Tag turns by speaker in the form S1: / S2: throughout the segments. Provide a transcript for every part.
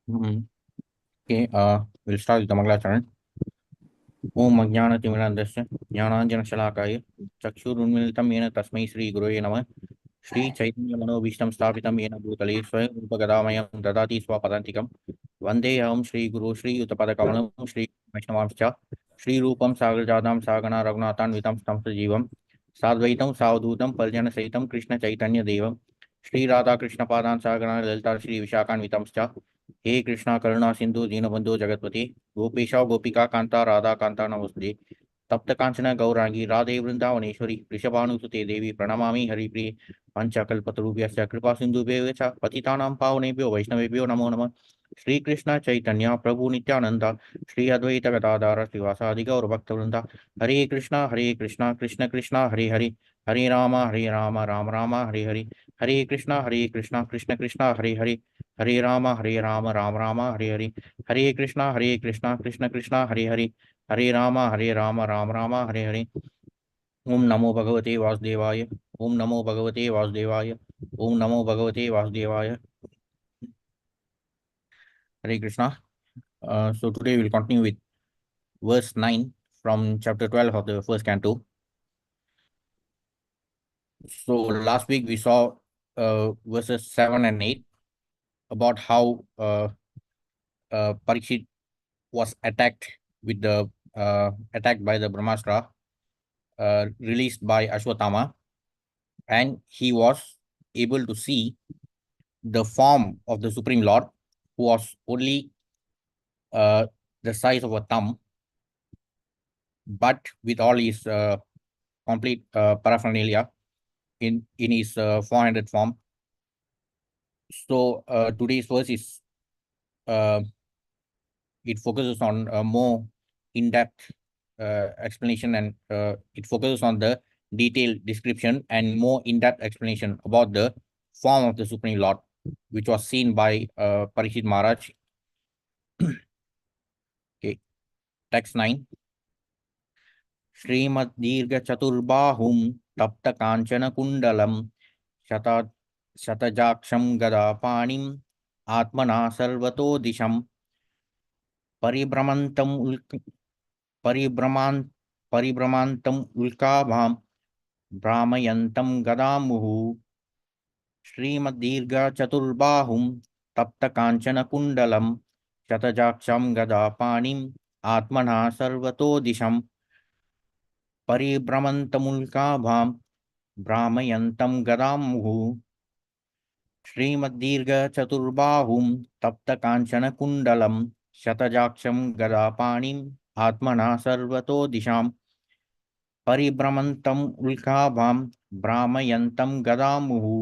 S1: Mhm. Okay, we'll start with the Mangalacharan. Om Ajnanatimirandasya Jnananjanashalakaya Chakshurunmilitam Yena Tasmai Shri Gurave Namah Shri Chaitanya Manobhishtam Sthapitam Yena Bhutale Swayam Rupagadamayam Dadati Swapadantikam Vandeham Shri Guru Shri Uttapadakamalam Shri Vaishnavamscha Shri Rupam Sagarjadam Sagana Raghunathan Vitam Stamsa Jivam Sadvaitam Savdutam Paljana Saitam Krishna Chaitanya Devam Shri Radha Krishna Padan Sagana Lalita Shri Vishakan Vitamscha हे कृष्णा करुणा सिंधु दीनबंधु जगतपति गोपेशा गोपिका कांता राधा कांता नमस्ते तप्त कांचन गौरांगी राधे वृंदावनेश्वरी वृषभानुसुते देवी प्रणमामि हरिप्रिये पंचकल्पतरुभ्यश्च कृपा सिंधुभ्यः च पतितानां पावनेभ्यो वैष्णवेभ्यो नमो नमः श्री कृष्ण चैतन्य प्रभु नित्यानंद श्री अद्वैत गदाधर श्रीवासादि गौर भक्तवृंदा हरे कृष्णा कृष्ण कृष्ण हरे हरे हरे राम राम राम हरे हरे हरे कृष्णा कृष्ण कृष्ण हरे हरे हरे राम राम हरे हरे हरे कृष्णा कृष्ण कृष्ण हरे हरे हरे राम राम हरे हरे ओम नमो भगवते वासुदेवाय ओम नमो भगवते वासुदेवाय ओम नमो भगवते वासुदेवाय हरे Krishna so today we'll continue with verse 9 from chapter 12 of the first canto. So last week we saw verses 7 and 8 about how Parikshit was attacked by the Brahmastra released by Ashwatthama, and he was able to see the form of the Supreme Lord, who was only uh, the size of a thumb, but with all his complete paraphernalia in his 400 form. So today's verse is uh, it focuses on a more in-depth explanation, and it focuses on the detailed description and more in-depth explanation about the form of the Supreme Lord, which was seen by Parikshit Maharaj. Okay, text 9. Srimad Dirga Chaturbahum Tapta Kanchana Kundalam Shata Shatajaksham Gada Panim Atmana Sarvato Disham Paribramantam Paribramant Paribramantam Ulkabham Brahmayantam Gadamuhu Srimadirga Chaturbahum Tapta Kanchana Kundalam Shatajaksham Gadapanim Atmana Sarvato Disham Paribramantamulkabham Brahmayantam Gadamuhu Srimadirga Chaturbahum Tapta Kanchana Kundalam Shatajaksham Gadapanim Atmana Sarvato Disham परिभ्रमंतम उल्काभाम भ्रामयंतम गदामुहु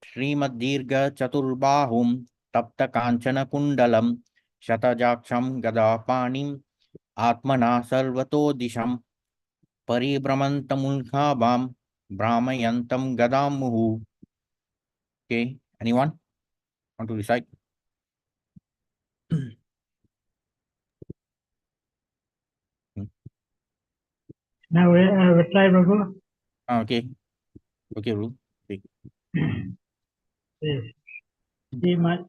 S1: श्रीमद्दीर्घ चतुर्बाहुम तप्त कांचन कुंडलम शतजाक्षम गदापाणिम आत्मना सर्वतो दिशम परिभ्रमंतमुल्काभाम भ्रामयंतम गदामुहु. Okay, anyone want to recite?
S2: Now I will try, Prabhu.
S1: Okay, okay, Ru. Okay.
S2: Srimad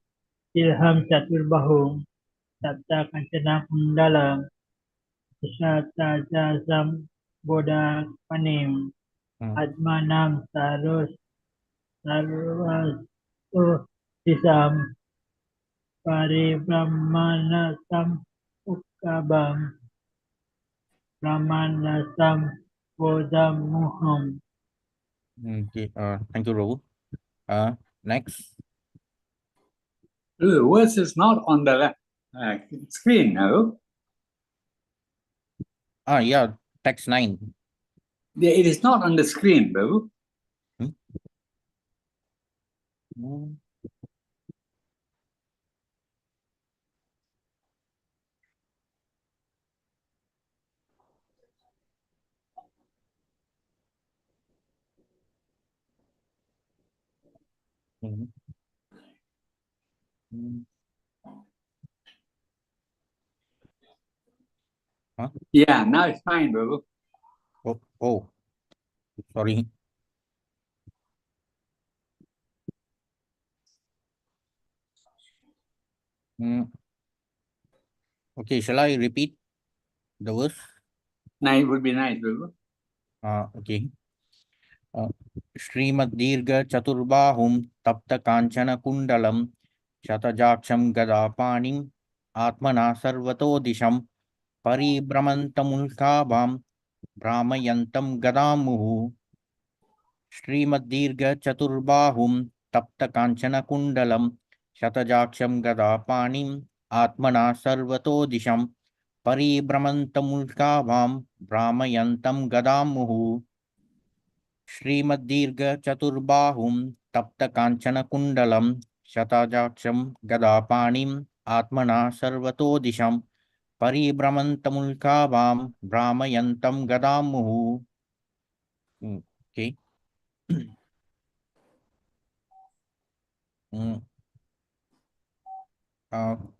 S2: Ilham Chaturbahum Sapta Kancana Kundalam Sata Jasam Boda Panim Atmanam Sarus Sarvasu Disam Paribrahmanasam Ukabam Brahmanasam Bodamuham.
S1: Okay, thank you, Ru. Next.
S3: The verse is not on the screen now.
S1: Yeah, text 9.
S3: It is not on the screen, Babu.
S1: Huh?
S3: Yeah, now it's fine, Babu.
S1: Oh, sorry. Okay, shall I repeat the verse?
S3: Nice would be nice, Prabhu.
S1: Okay. श्रीमद्दीर्घ चतुर्बाहुं तप्त कांचन कुंडलम शतजाक्षं गदापाणिम् आत्मना सर्वतो दिशं परिभ्रमन्तमुल्काभां भ्रामयन्तं गदामुहुः श्रीमद्दीर्घ चतुर्बाहुं तप्त कांचन कुंडलम शतजाक्षं गदापाणिम् आत्मना सर्वतो दिशं परिभ्रमन्तमुल्काभां भ्रामयन्तं गदामुहुः श्रीमद्दीर्घ चतुर्बाहुं तप्त कांचन कुंडलम शताजाक्षं गदापाणिम् आत्मना सर्वतो दिशं परिभ्रमन्तमुल्काभां भ्रामयन्तं गदामुहुः. Okay. Mm,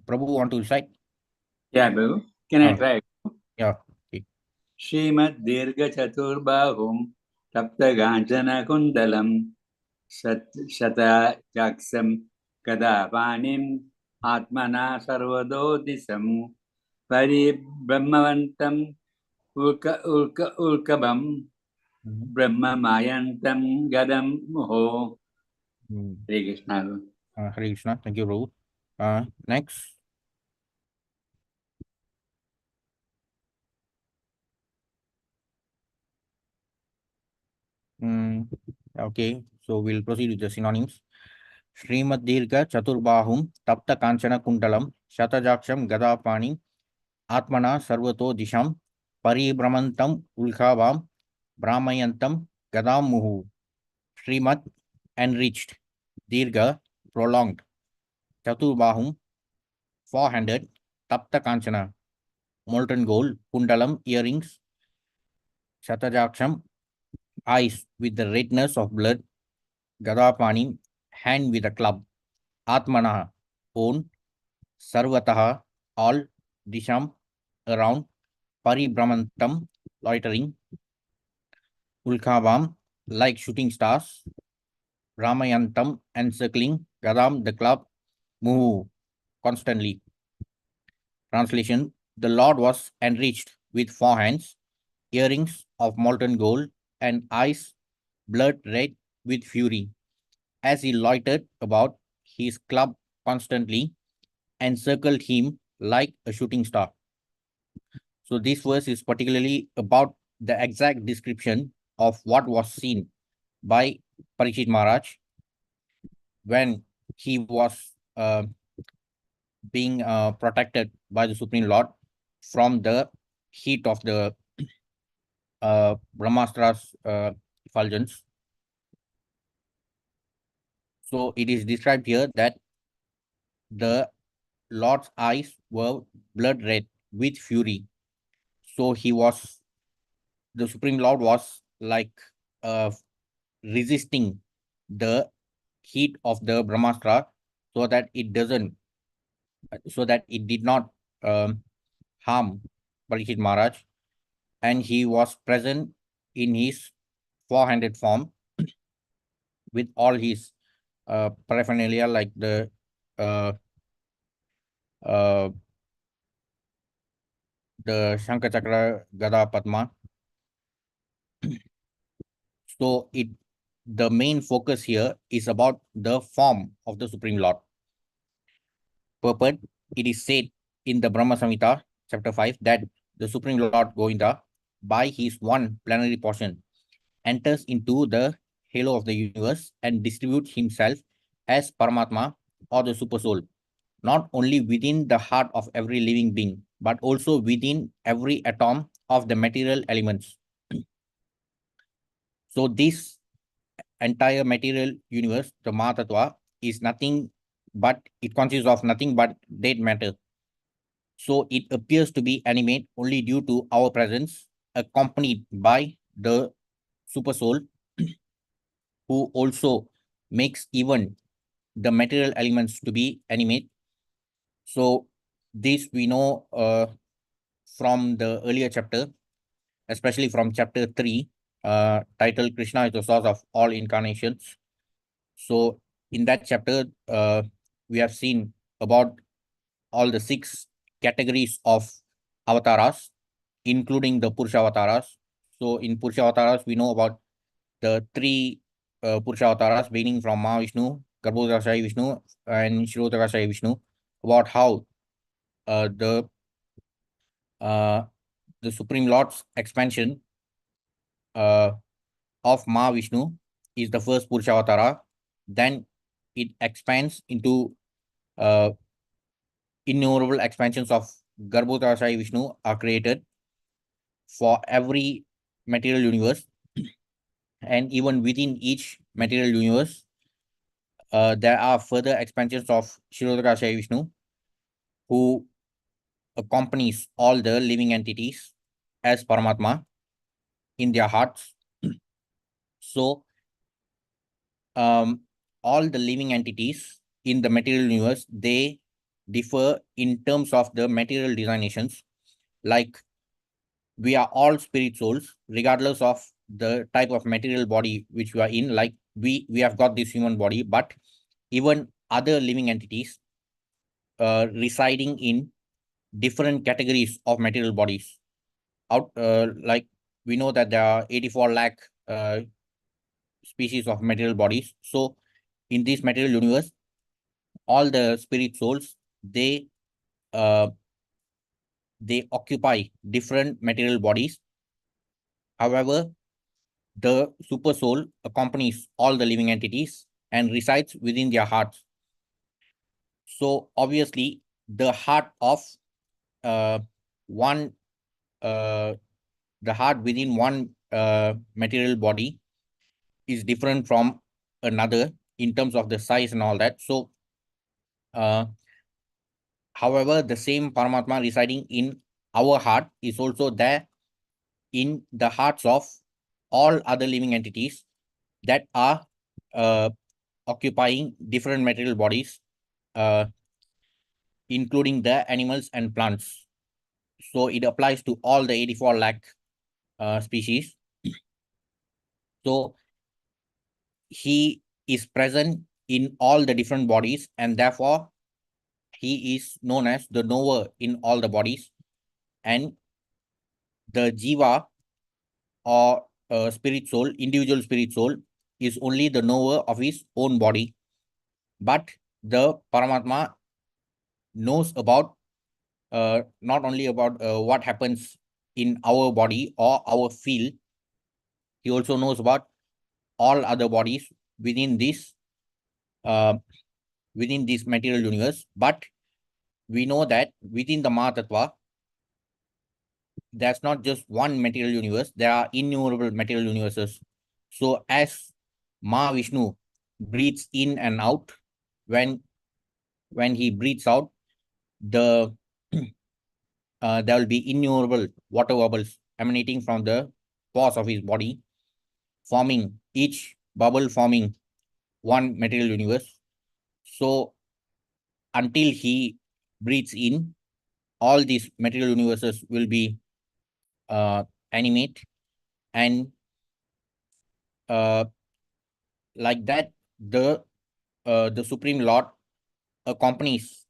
S1: Prabhu want to recite?
S3: Yeah, Prabhu. Can I
S1: Uh,
S3: try?
S1: yeah. Okay.
S3: Srimad Dirga Chaturbahum Tapta Ganjana Kundalam Shata Jaksam Kadapanim Atmana Sarvadodisam Pari Brahmavantam Ulkabam Brahma Mayantam Gadam Muho. Hare Krishna.
S1: Hare Krishna. Thank you, Prabhu. Next. Okay, so we'll proceed with the synonyms. Srimaddirga Chaturbahum Tapta Kanchana Kundalam Shatajaksham Gadapani Atmana Sarvato Disham Paribhramantam Ulkhavam Brahmayantam Gadam Muhu. Srimad enriched, Dirga prolonged, Chaturbahum four-handed, Tapta Kanchana molten gold, Kundalam earrings, Shatajaksham eyes with the redness of blood, Gadapani hand with a club, Atmana own, Sarvataha all, Disham around, Paribhramantam loitering, Ulkavam like shooting stars, Ramayantam encircling, Gadam the club, Muhu constantly. Translation: the Lord was enriched with four hands, earrings of molten gold, and eyes blood red with fury, as he loitered about, his club constantly encircled him like a shooting star. So this verse is particularly about the exact description of what was seen by Parikshit Maharaj when he was being protected by the Supreme Lord from the heat of the Brahmastra's effulgence. So it is described here that the Lord's eyes were blood red with fury. So the Supreme Lord was like resisting the heat of the Brahmastra so that it did not harm Parikshit Maharaj, and he was present in his four-handed form with all his paraphernalia like uh, uh, the Shankar Chakra, Gada, Padma. So the main focus here is about the form of the Supreme Lord. Purport: it is said in the Brahma Samhita, chapter 5, that the Supreme Lord Govinda, by his one plenary portion, enters into the halo of the universe and distributes himself as Paramatma or the Super Soul, not only within the heart of every living being, but also within every atom of the material elements. So this entire material universe, the Mahatattva, is nothing but, it consists of nothing but dead matter. So it appears to be animate only due to our presence, accompanied by the Super Soul, who also makes even the material elements to be animate. So this we know from the earlier chapter, especially from chapter 3, titled Krishna is the source of all incarnations. So in that chapter, we have seen about all the 6 categories of avatars, including the Purusha avatars. So in Purusha avatars, we know about the 3 Purusha avatars, beginning from Mahavishnu, Garbhodakashayi Vishnu, and Shirodakashayi Vishnu, about how uh, the uh, the Supreme Lord's expansion of Mahavishnu is the first Purusha avatara. Then it expands into uh, innumerable expansions of Garbhodakashayi Vishnu are created for every material universe, and even within each material universe, there are further expansions of Shirodakashayi Vishnu, who accompanies all the living entities as Paramatma in their hearts. So, all the living entities in the material universe, they differ in terms of the material designations. Like, we are all spirit souls, regardless of the type of material body which we are in. Like, we have got this human body, but even other living entities residing in different categories of material bodies. Like, we know that there are 84 lakh species of material bodies. So in this material universe, all the spirit souls, uh, they occupy different material bodies. However, the super soul accompanies all the living entities and resides within their hearts. So obviously, the heart of uh, one uh, the heart within one material body is different from another in terms of the size and all that. So uh, however, the same Paramatma residing in our heart is also there in the hearts of all other living entities that are uh, occupying different material bodies, uh, including the animals and plants. So it applies to all the 84 lakh species. So he is present in all the different bodies, and therefore he is known as the knower in all the bodies. And the jiva, or spirit soul, individual spirit soul, is only the knower of his own body. But the Paramatma knows about not only about what happens in our body or our field, he also knows about all other bodies within this uh, within this material universe. But we know that within the Mahatattva, there's not just one material universe, there are innumerable material universes. So as Mahavishnu breathes in and out, when he breathes out, the there will be innumerable water bubbles emanating from the pores of his body, forming each bubble forming one material universe. So until he breathes in, all these material universes will be animate, and uh, like that, the Supreme Lord accompanies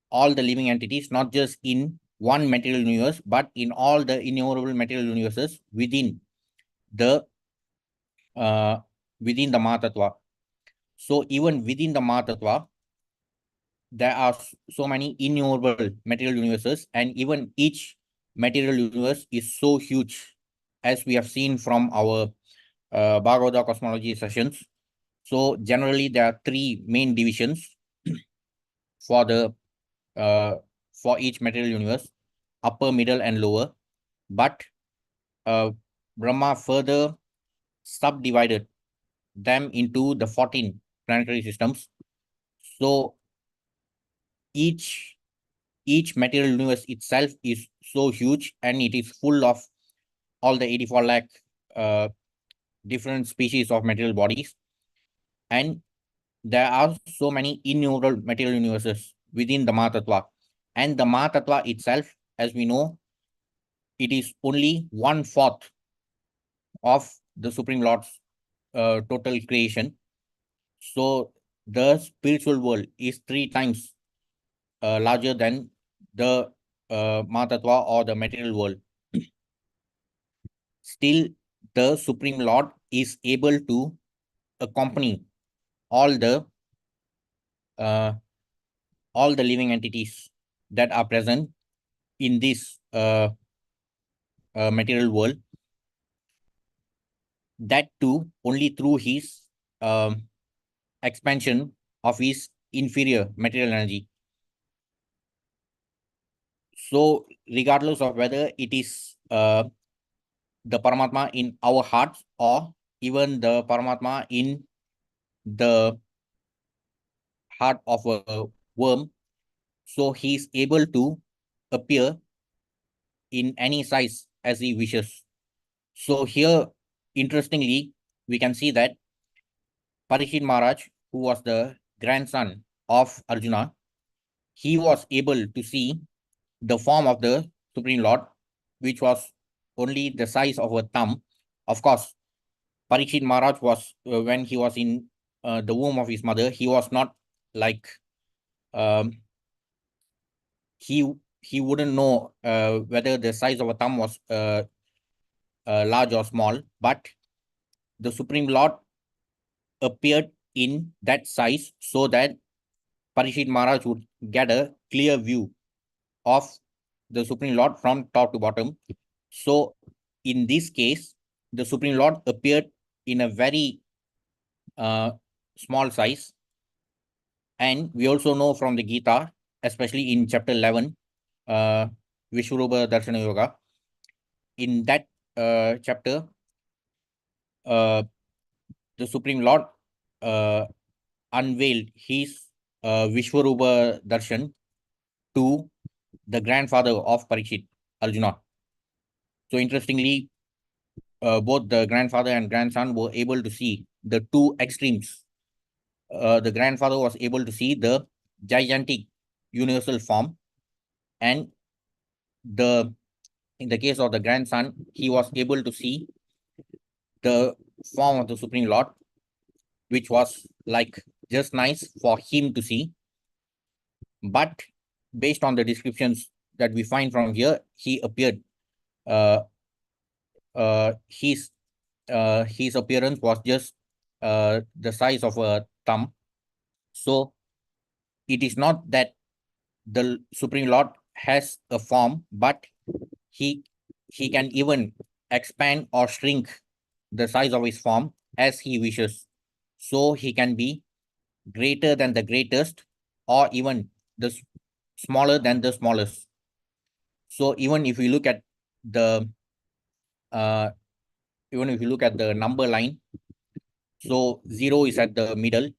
S1: all the living entities, not just in one material universe, but in all the innumerable material universes the uh, within the Mahatattva. So even within the Mahatattva, there are so many innumerable material universes, and even each material universe is so huge, as we have seen from our Bhagavata cosmology sessions. So generally, there are 3 main divisions for the uh, for each material universe: upper, middle, and lower. But uh, Brahma further subdivided them into the 14 planetary systems. So each each material universe itself is so huge, and it is full of all the 84 lakh uh, different species of material bodies. And there are so many innumerable material universes within the Mahatattva. And the Mahatattva itself, as we know, it is only 1/4 of the Supreme Lord's total creation. So the spiritual world is 3 times larger than the Mahatma or the material world. Still, the Supreme Lord is able to accompany all the uh, all the living entities that are present in this material world. That too only through his expansion of his inferior material energy. So, regardless of whether it is the Paramatma in our hearts or even the Paramatma in the heart of a worm, so he is able to appear in any size as he wishes. So here, interestingly, we can see that Parikshit Maharaj, who was the grandson of Arjuna, he was able to see the form of the Supreme Lord, which was only the size of a thumb. Of course, Parikshit Maharaj was, when he was in the womb of his mother, he was not like, um, he wouldn't know whether the size of a thumb was large or small, but the Supreme Lord appeared in that size so that Parikshit Maharaj would get a clear view of the Supreme Lord from top to bottom. So in this case, the Supreme Lord appeared in a very small size. And we also know from the Gita, especially in chapter 11, Vishwarupa Darshana Yoga, in that chapter, the Supreme Lord unveiled his Vishwarupa Darshan to the grandfather of Parikshit, Arjuna. So interestingly, both the grandfather and grandson were able to see the two extremes. The grandfather was able to see the gigantic universal form, and in the case of the grandson, he was able to see the form of the Supreme Lord, which was like just nice for him to see. But based on the descriptions that we find from here, he appeared uh, his appearance was just the size of a thumb. So it is not that the Supreme Lord has a form, but he he can even expand or shrink the size of his form as he wishes. So he can be greater than the greatest, or even the smaller than the smallest. So even if we look at the uh, even if you look at the number line, so 0 is at the middle.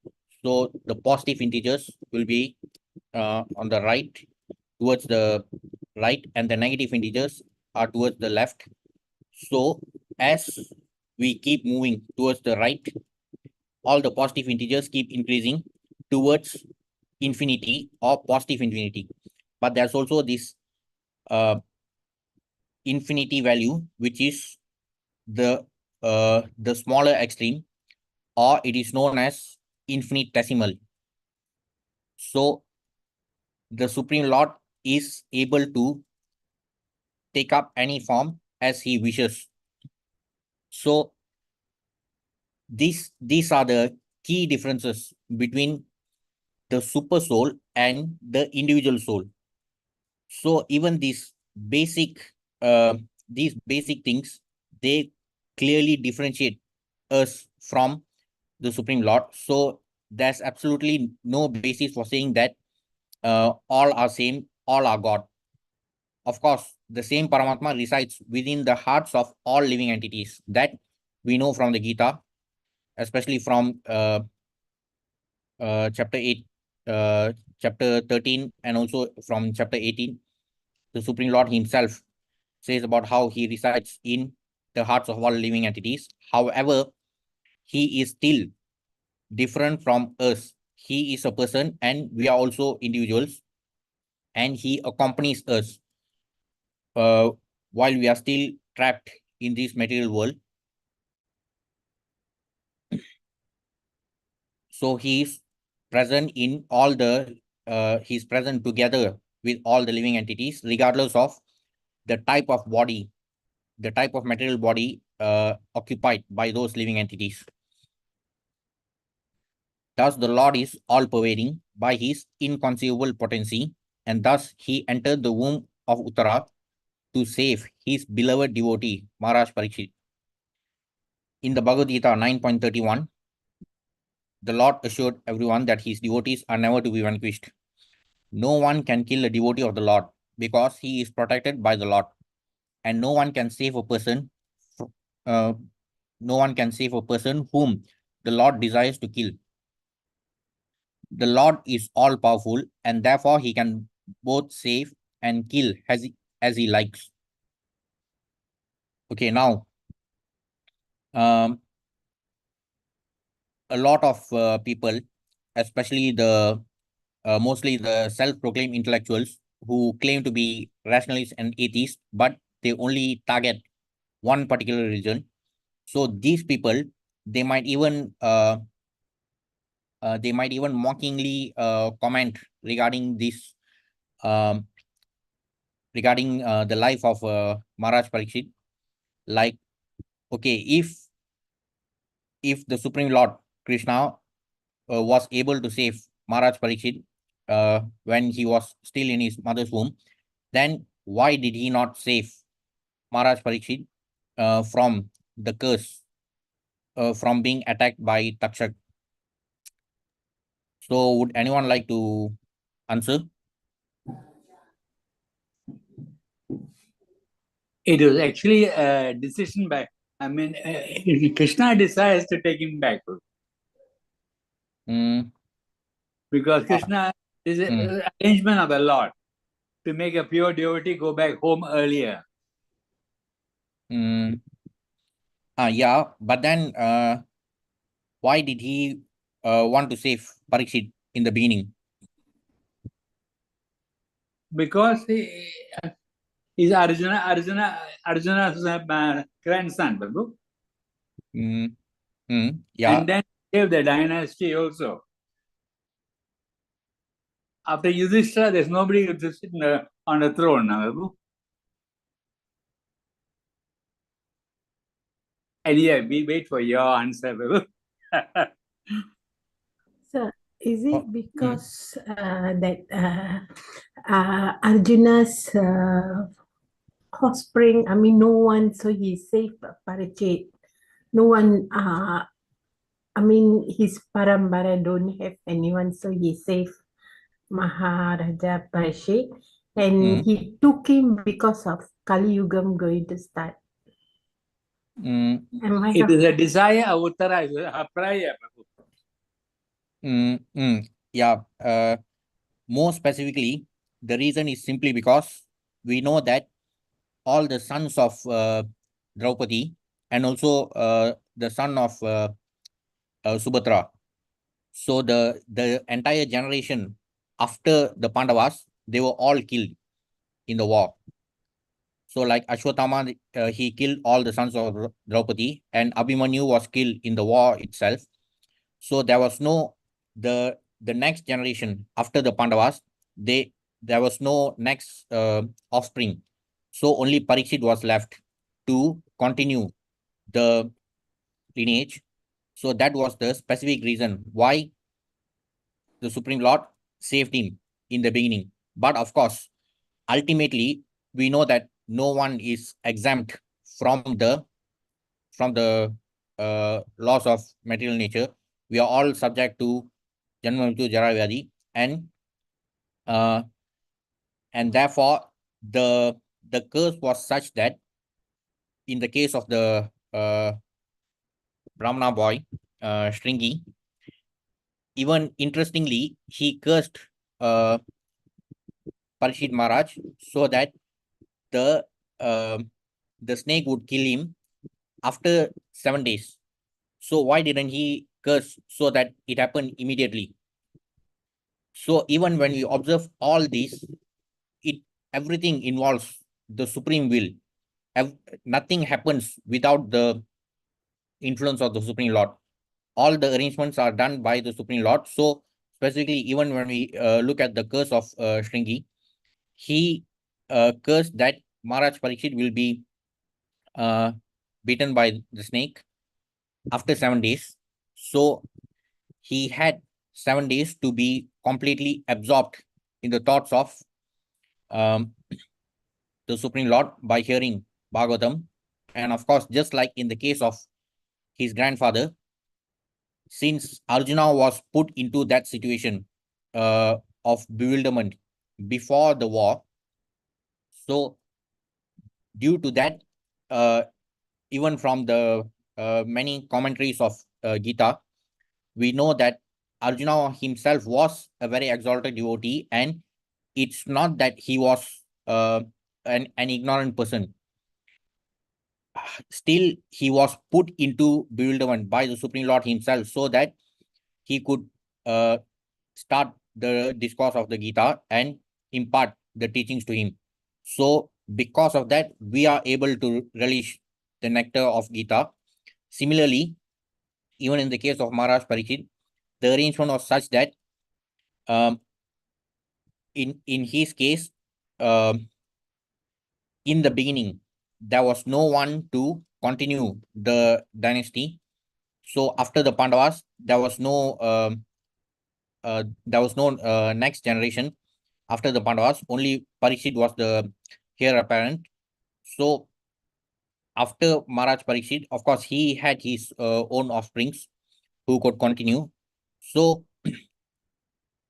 S1: So the positive integers will be on the right, towards the right, and the negative integers are towards the left. So as we keep moving towards the right, all the positive integers keep increasing towards infinity or positive infinity. But there's also this infinity value, which is the smaller extreme, or it is known as infinitesimal. So the Supreme Lord is able to take up any form as he wishes. So these are the key differences between the super soul and the individual soul. So even these basic things, they clearly differentiate us from the Supreme Lord. So there's absolutely no basis for saying that all are same, all are God. Of course, the same Paramatma resides within the hearts of all living entities. That we know from the Gita, especially from chapter 8, chapter 13, and also from chapter 18. The Supreme Lord himself says about how he resides in the hearts of all living entities. However, he is still different from us. He is a person and we are also individuals, and he accompanies us uh, while we are still trapped in this material world. So he is present in all the he's present together with all the living entities, regardless of the type of body, the type of material body occupied by those living entities. Thus, the Lord is all-pervading by his inconceivable potency, and thus he entered the womb of Uttara to save his beloved devotee, Maharaj Parikshit. In the Bhagavad Gita 9.31, the Lord assured everyone that his devotees are never to be vanquished. No one can kill a devotee of the Lord because he is protected by the Lord, and no one can save a person. No one can save a person whom the Lord desires to kill. The Lord is all powerful, and therefore he can both save and kill as he likes. Okay, now a lot of people, especially the mostly the self-proclaimed intellectuals who claim to be rationalists and atheists, but they only target one particular religion. So these people, they might even mockingly comment regarding this, regarding the life of Maharaj Parikshit. Like, okay, if the Supreme Lord Krishna was able to save Maharaj Parikshit when he was still in his mother's womb, then why did he not save Maharaj Parikshit from the curse, from being attacked by Takshak? So would anyone like to answer?
S3: It was actually a decision by, Krishna decides to take him back.
S1: Mm,
S3: Because Krishna is an arrangement of the Lord to make a pure devotee go back home earlier.
S1: yeah, but then why did he want to save Parikshit in the beginning?
S3: Because he's Arjuna's grandson, Babu.
S1: Yeah.
S3: And then save the dynasty also. After Yudhishthira, there's nobody to sit on the throne now, Babu. And yeah, we wait for your answer, Babu.
S4: So, is it because that Arjuna's offspring, I mean, no one, so he saved Parikshit. No one, I mean, his parambara don't have anyone, so he saved Maharaja Parikshit. And he took him because of Kali Yugam going to start. Am I
S3: It
S4: wrong?
S3: is a desire of Uttara, it is a prayer, Babu.
S1: Yeah. More specifically, the reason is simply because we know that all the sons of Draupadi and also the son of Subhadra. So the entire generation after the Pandavas, they were all killed in the war. So like Ashwatthama, he killed all the sons of Draupadi, and Abhimanyu was killed in the war itself. So there was no the next generation after the Pandavas. There was no next offspring. So only Parikshit was left to continue the lineage. So that was the specific reason why the Supreme Lord saved him in the beginning. But of course, ultimately, we know that no one is exempt from the laws of material nature. We are all subject to Janma Mrityu Jara Vyadhi, and therefore the curse was such that in the case of the Brahmana boy, Shringi, even interestingly, he cursed Parikshit Maharaj so that the snake would kill him after 7 days. So why didn't he curse so that it happened immediately? So even when we observe all this, everything involves the supreme will. Nothing happens without the influence of the Supreme Lord. All the arrangements are done by the Supreme Lord. So specifically even when we look at the curse of Shringi, he cursed that Maharaj Parikshit will be bitten by the snake after 7 days. So he had 7 days to be completely absorbed in the thoughts of um, the Supreme Lord by hearing Bhagavatam. And of course, just like in the case of his grandfather, since Arjuna was put into that situation of bewilderment before the war, so due to that, even from the many commentaries of Gita, we know that Arjuna himself was a very exalted devotee, and it's not that he was an ignorant person. Still, he was put into bewilderment by the Supreme Lord himself so that he could start the discourse of the Gita and impart the teachings to him. So, because of that, we are able to relish the nectar of Gita. Similarly, even in the case of Maharaj Parikshit, the arrangement was such that um, in his case, in the beginning, there was no one to continue the dynasty. So after the Pandavas, there was no next generation after the Pandavas. Only Parikshit was the heir apparent. So after Maharaj Parikshit, of course, he had his own offsprings who could continue. So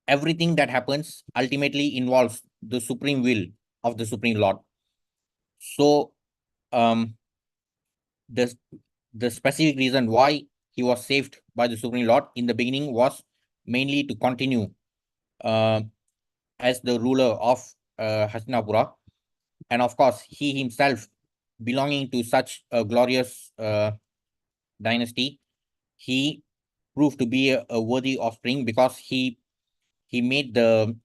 S1: everything that happens ultimately involves the supreme will of the Supreme Lord. So um, the the specific reason why he was saved by the Supreme Lord in the beginning was mainly to continue uh, as the ruler of Hastinapura. And of course, he himself, belonging to such a glorious dynasty, he proved to be a worthy offspring because he made the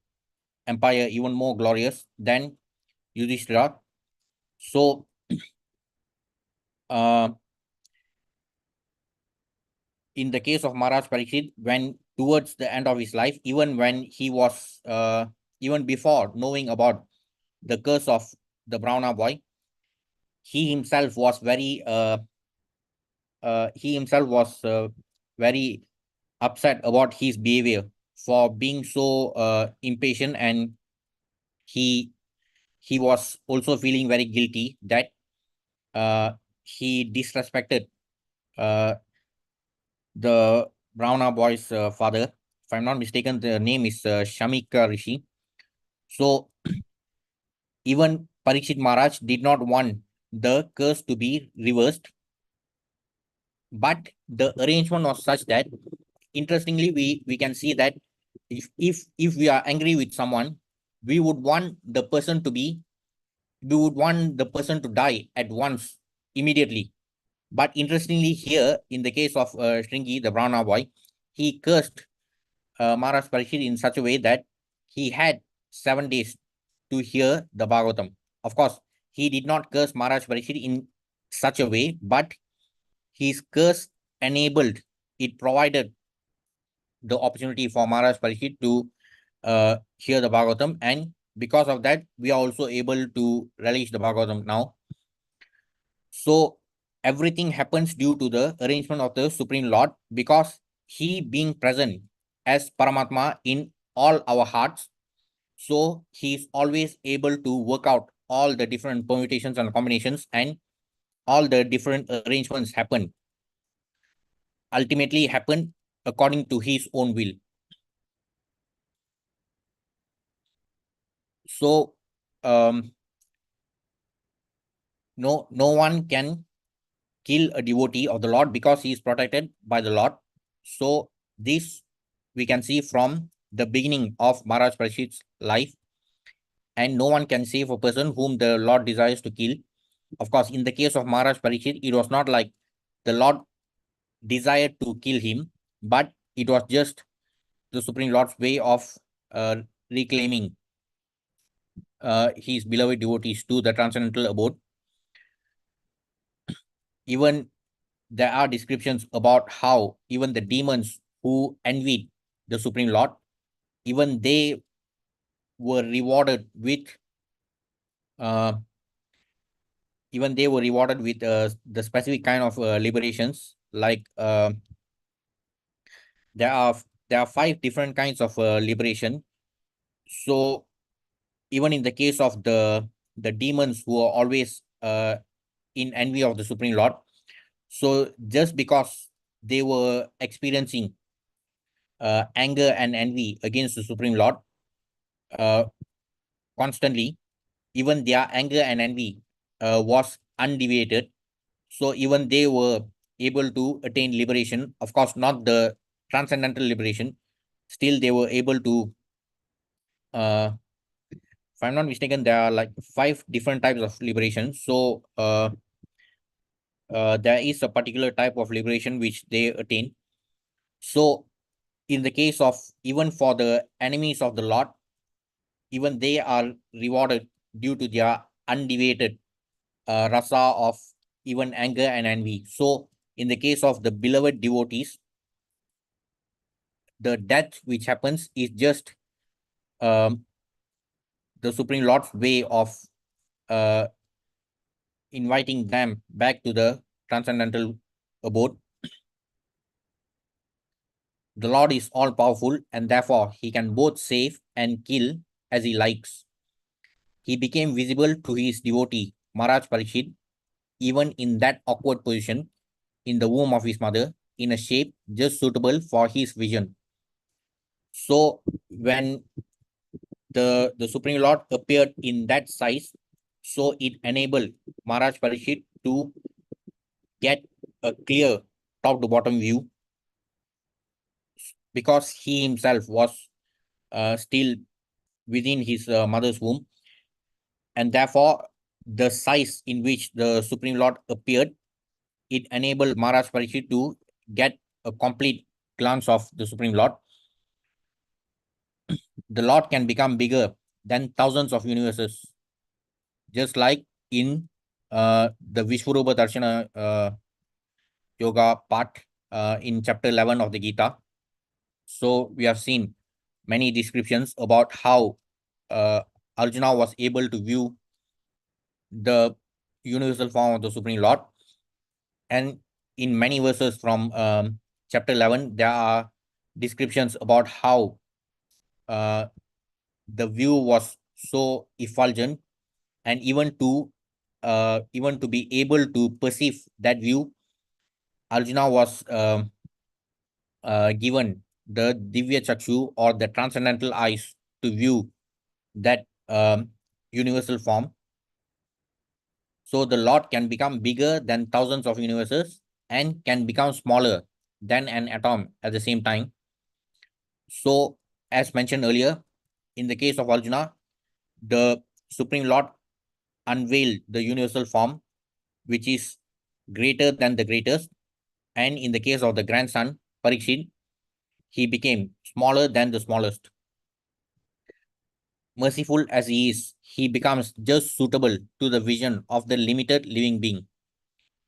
S1: empire even more glorious than Yudhishthira. So, in the case of Maharaj Parikshit, when towards the end of his life, even when he was, even before knowing about the curse of the Brahmana boy, he himself was very upset about his behavior for being so impatient, and he he was also feeling very guilty that he disrespected uh, the Brahmana boy's father. If I'm not mistaken, the name is Shamika Rishi. So even Parikshit Maharaj did not want the curse to be reversed, but the arrangement was such that, interestingly, we can see that if we are angry with someone, we would want the person to die at once, immediately. But interestingly, here in the case of Shringi, the Brahmana boy, he cursed Maharaj Parikshit in such a way that he had 7 days to hear the Bhagavatam. Of course, he did not curse Maharaj Parikshit in such a way, but his curse enabled, it provided the opportunity for Maharaj Parikshit to hear the Bhagavatam, and because of that, we are also able to relish the Bhagavatam now. So everything happens due to the arrangement of the Supreme Lord, because he being present as Paramatma in all our hearts, so he is always able to work out all the different permutations and combinations, and all the different arrangements ultimately happen according to his own will. So no one can kill a devotee of the Lord because he is protected by the Lord. So this we can see from the beginning of Maharaj Parikshit's life, and no one can save a person whom the Lord desires to kill. Of course, in the case of Maharaj Parikshit, it was not like the Lord desired to kill him, but it was just the Supreme Lord's way of reclaiming his beloved devotees to the transcendental abode. Even there are descriptions about how even the demons who envied the Supreme Lord, even they were rewarded with uh, the specific kind of liberations. Like there are 5 different kinds of liberation. So even in the case of the demons who are always in envy of the Supreme Lord, so just because they were experiencing anger and envy against the Supreme Lord uh, constantly, even their anger and envy was undeviated. So even they were able to attain liberation. Of course, not the transcendental liberation. Still, they were able to. If I'm not mistaken, there are like 5 different types of liberation. So there is a particular type of liberation which they attain. So in the case of even for the enemies of the Lord, even they are rewarded due to their undeviated rasa of even anger and envy. So in the case of the beloved devotees, the death which happens is just um, the Supreme Lord's way of uh, inviting them back to the transcendental abode. The Lord is all powerful, and therefore he can both save and kill as he likes. He became visible to his devotee, Maharaj Parikshit, even in that awkward position in the womb of his mother, in a shape just suitable for his vision. So when the Supreme Lord appeared in that size, so it enabled Maharaj Parikshit to get a clear top to bottom view, because he himself was still within his mother's womb, and therefore the size in which the Supreme Lord appeared, it enabled Maharaj Parikshit to get a complete glance of the Supreme Lord. The Lord can become bigger than thousands of universes, just like in the Vishwarupa Darshana yoga part in chapter 11 of the Gita. So we have seen many descriptions about how Arjuna was able to view the universal form of the Supreme Lord. And in many verses from chapter 11, there are descriptions about how the view was so effulgent, and even to be able to perceive that view, Arjuna was given the Divya Chakshu, or the transcendental eyes, to view that universal form. So the Lord can become bigger than thousands of universes and can become smaller than an atom at the same time. So as mentioned earlier, in the case of Arjuna, the Supreme Lord unveiled the universal form, which is greater than the greatest. And in the case of the grandson, Parikshit, he became smaller than the smallest. Merciful as he is, he becomes just suitable to the vision of the limited living being.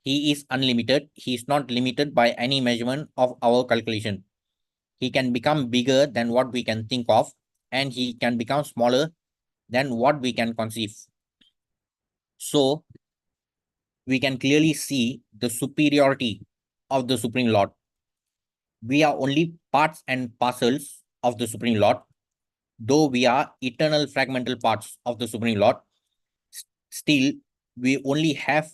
S1: He is unlimited. He is not limited by any measurement of our calculation. He can become bigger than what we can think of, and he can become smaller than what we can conceive. So we can clearly see the superiority of the Supreme Lord. We are only parts and parcels of the Supreme Lord, though we are eternal fragmental parts of the Supreme Lord. Still, we only have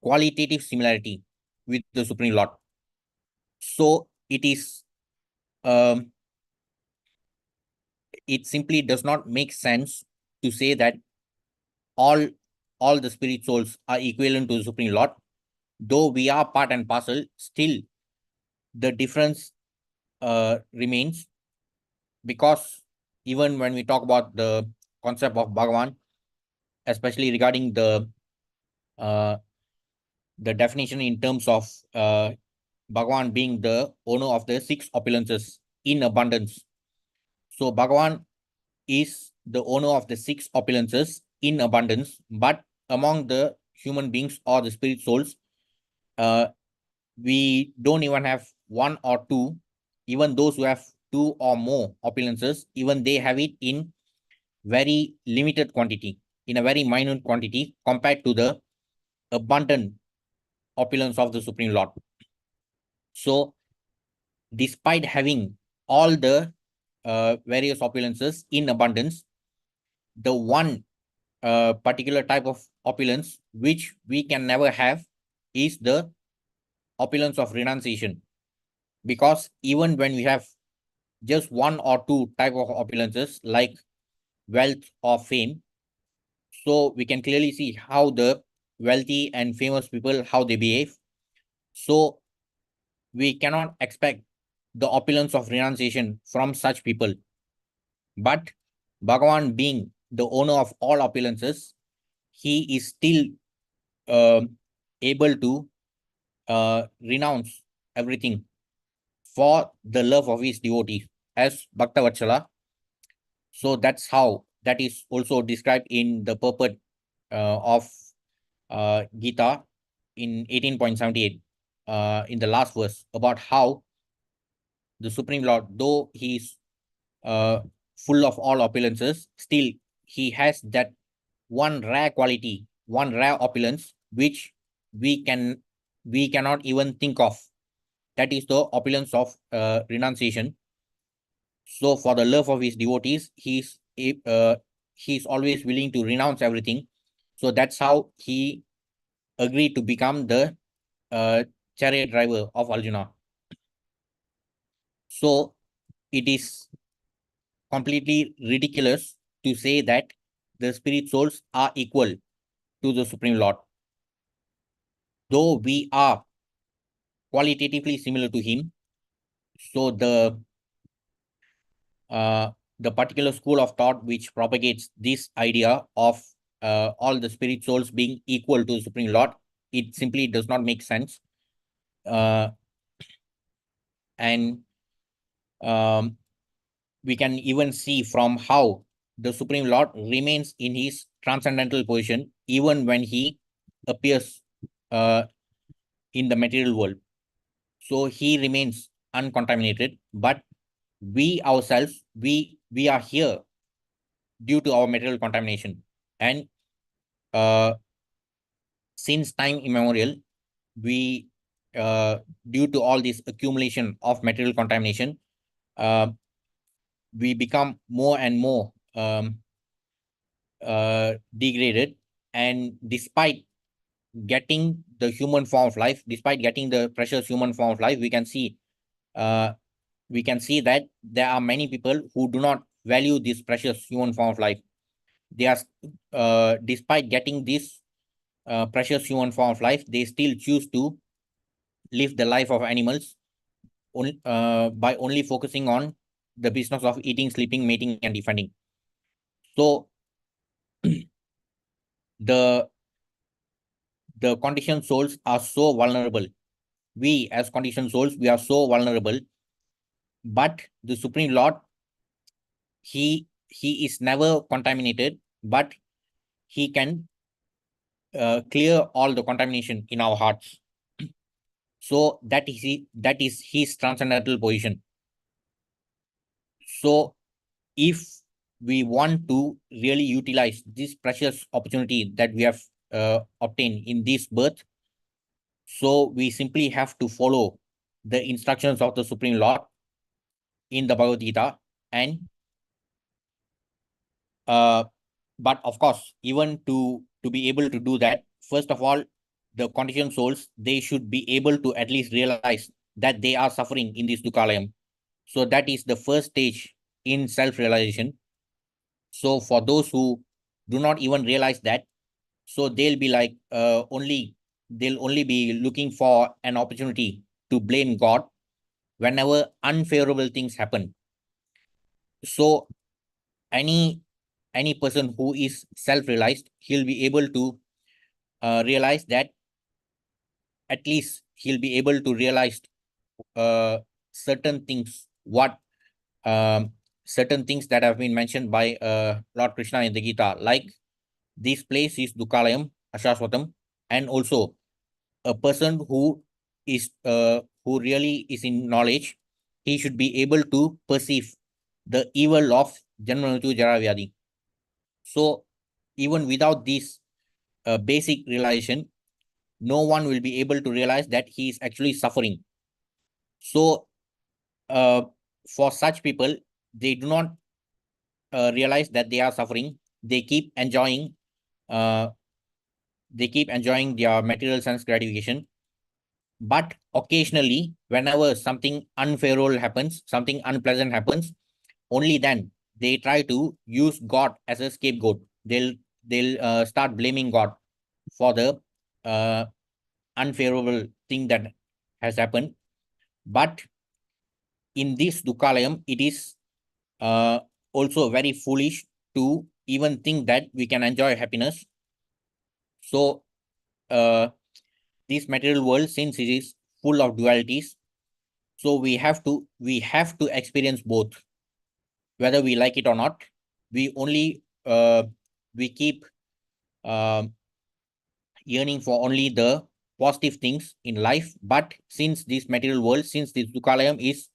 S1: qualitative similarity with the Supreme Lord. So it simply does not make sense to say that all the spirit souls are equivalent to the Supreme Lord. Though we are part and parcel, still the difference remains, because even when we talk about the concept of Bhagavan, especially regarding the definition in terms of Bhagavan being the owner of the 6 opulences in abundance. So Bhagavan is the owner of the 6 opulences in abundance, but among the human beings or the spirit souls, we don't even have 1 or 2. Even those who have 2 or more opulences, even they have it in very limited quantity, in a very minute quantity compared to the abundant opulence of the Supreme Lord. So, despite having all the various opulences in abundance, the one particular type of opulence which we can never have is the opulence of renunciation. Because even when we have just 1 or 2 type of opulences like wealth or fame, so we can clearly see how the wealthy and famous people, how they behave. So we cannot expect the opulence of renunciation from such people. But Bhagavan, being the owner of all opulences, he is still able to renounce everything for the love of his devotees as Bhakta Vatsala. So that's how that is also described in the purport of Gita in 18.78 in the last verse, about how the Supreme Lord, though he is full of all opulences, still he has that one rare quality, one rare opulence which we cannot even think of. That is the opulence of renunciation. So for the love of his devotees, he's always willing to renounce everything. So that's how he agreed to become the chariot driver of Arjuna. So it is completely ridiculous to say that the spirit souls are equal to the Supreme Lord. Though we are qualitatively similar to him, so the particular school of thought which propagates this idea of all the spirit souls being equal to the Supreme Lord, it simply does not make sense. And we can even see from how the Supreme Lord remains in his transcendental position even when he appears in the material world. So he remains uncontaminated, but we ourselves, we are here due to our material contamination. And since time immemorial, we due to all this accumulation of material contamination, we become more and more degraded. And despite getting the human form of life, despite getting the precious human form of life, we can see that there are many people who do not value this precious human form of life. They are despite getting this precious human form of life, they still choose to live the life of animals by only focusing on the business of eating, sleeping, mating, and defending. So the conditioned souls are so vulnerable. We as conditioned souls, we are so vulnerable. But the Supreme Lord, he is never contaminated, but he can clear all the contamination in our hearts. So that is his transcendental position. So if we want to really utilize this precious opportunity that we have obtained in this birth, so we simply have to follow the instructions of the Supreme Lord in the Bhagavad Gita. And but of course, even to be able to do that, first of all, the conditioned souls, they should be able to at least realize that they are suffering in this Dukkalayam. So that is the first stage in self-realization. So for those who do not even realize that, so they'll be like they'll only be looking for an opportunity to blame God whenever unfavorable things happen. So any person who is self-realized, he'll be able to realize that, at least he'll be able to realize certain things, certain things that have been mentioned by Lord Krishna in the Gita, like this place is Dukkalayam, Ashashwatam, and also a person who is who really is in knowledge, he should be able to perceive the evil of Janma Mrityu Jara Vyadi. So even without this basic realization, no one will be able to realize that he is actually suffering. So for such people, they do not realize that they are suffering. They keep enjoying their material sense gratification. But occasionally, whenever something unfavorable happens, something unpleasant happens, only then they try to use God as a scapegoat. They'll start blaming God for the uh, unfavorable thing that has happened. But in this Dukkhalayam, it is also very foolish to even think that we can enjoy happiness. So this material world, since it is full of dualities, so we have to experience both, whether we like it or not. We only we keep yearning for only the positive things in life. But since this material world, since this Dukkhalayam is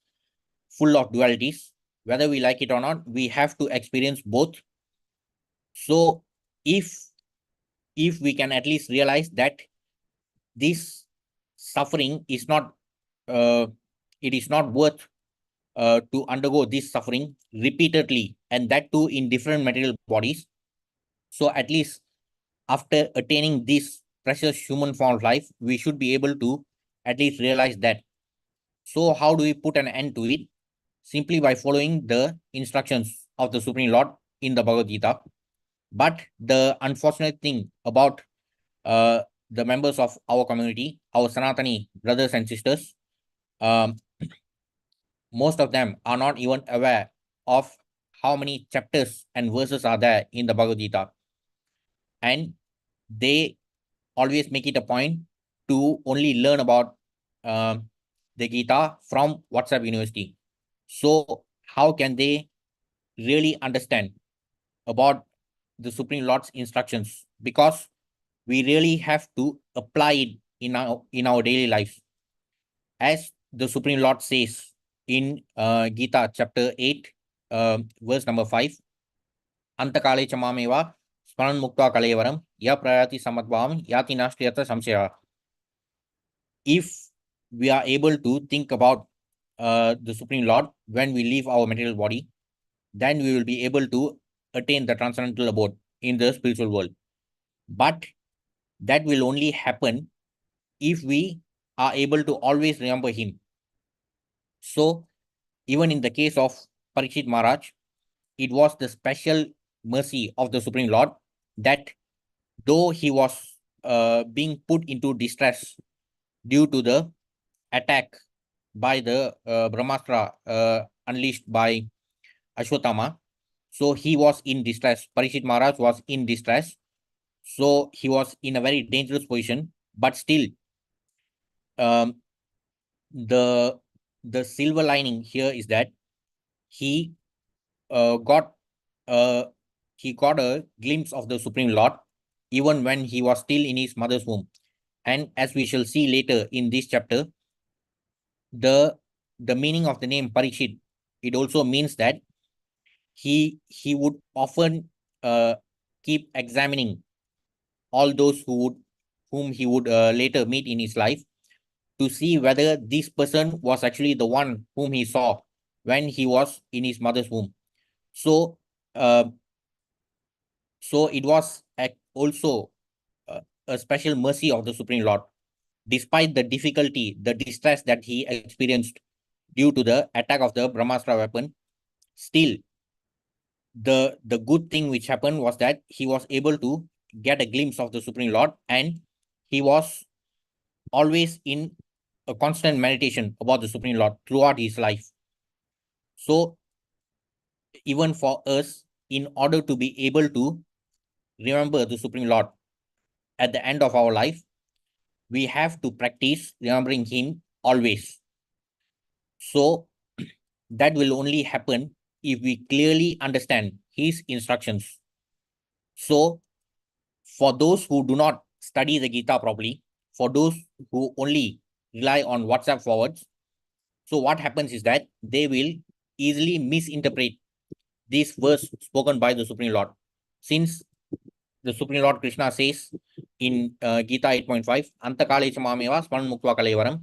S1: full of dualities, whether we like it or not, we have to experience both. So if we can at least realize that this suffering is not it is not worth to undergo this suffering repeatedly, and that too in different material bodies. So at least after attaining this precious human form of life, we should be able to at least realize that. So how do we put an end to it? Simply by following the instructions of the Supreme Lord in the Bhagavad Gita. But the unfortunate thing about the members of our community, our Sanatani brothers and sisters, um, most of them are not even aware of how many chapters and verses are there in the Bhagavad Gita. And they always make it a point to only learn about the Gita from WhatsApp University. So how can they really understand about the Supreme Lord's instructions? Because we really have to apply it in our daily lives. As the Supreme Lord says in Gita chapter 8, verse number 5, Antakale chamameva smaran mukta kalevaram ya prayati samadbhavam yati nashtiyata samshaya. If we are able to think about the Supreme Lord when we leave our material body, then we will be able to attain the transcendental abode in the spiritual world. But that will only happen if we are able to always remember him. So even in the case of Parikshit Maharaj, it was the special mercy of the Supreme Lord that though he was being put into distress due to the attack by the Brahmastra unleashed by Ashwatthama, so he was in distress. Parikshit Maharaj was in distress. So he was in a very dangerous position, but still um, the silver lining here is that he got a glimpse of the Supreme Lord even when he was still in his mother's womb. And as we shall see later in this chapter, the meaning of the name Parikshit, it also means that he would often keep examining all those whom he would later meet in his life, to see whether this person was actually the one whom he saw when he was in his mother's womb. So so it was also a special mercy of the Supreme Lord. Despite the difficulty, the distress that he experienced due to the attack of the Brahmastra weapon, still the good thing which happened was that he was able to get a glimpse of the Supreme Lord, and he was always in a constant meditation about the Supreme Lord throughout his life. So even for us, in order to be able to remember the Supreme Lord at the end of our life, we have to practice remembering him always. So that will only happen if we clearly understand his instructions. So for those who do not study the Gita properly, for those who only rely on WhatsApp forwards, So what happens is that they will easily misinterpret this verse spoken by the Supreme Lord. Since the Supreme Lord Krishna says in Gita 8.5, Antakale chamameva span muktva kalevaram,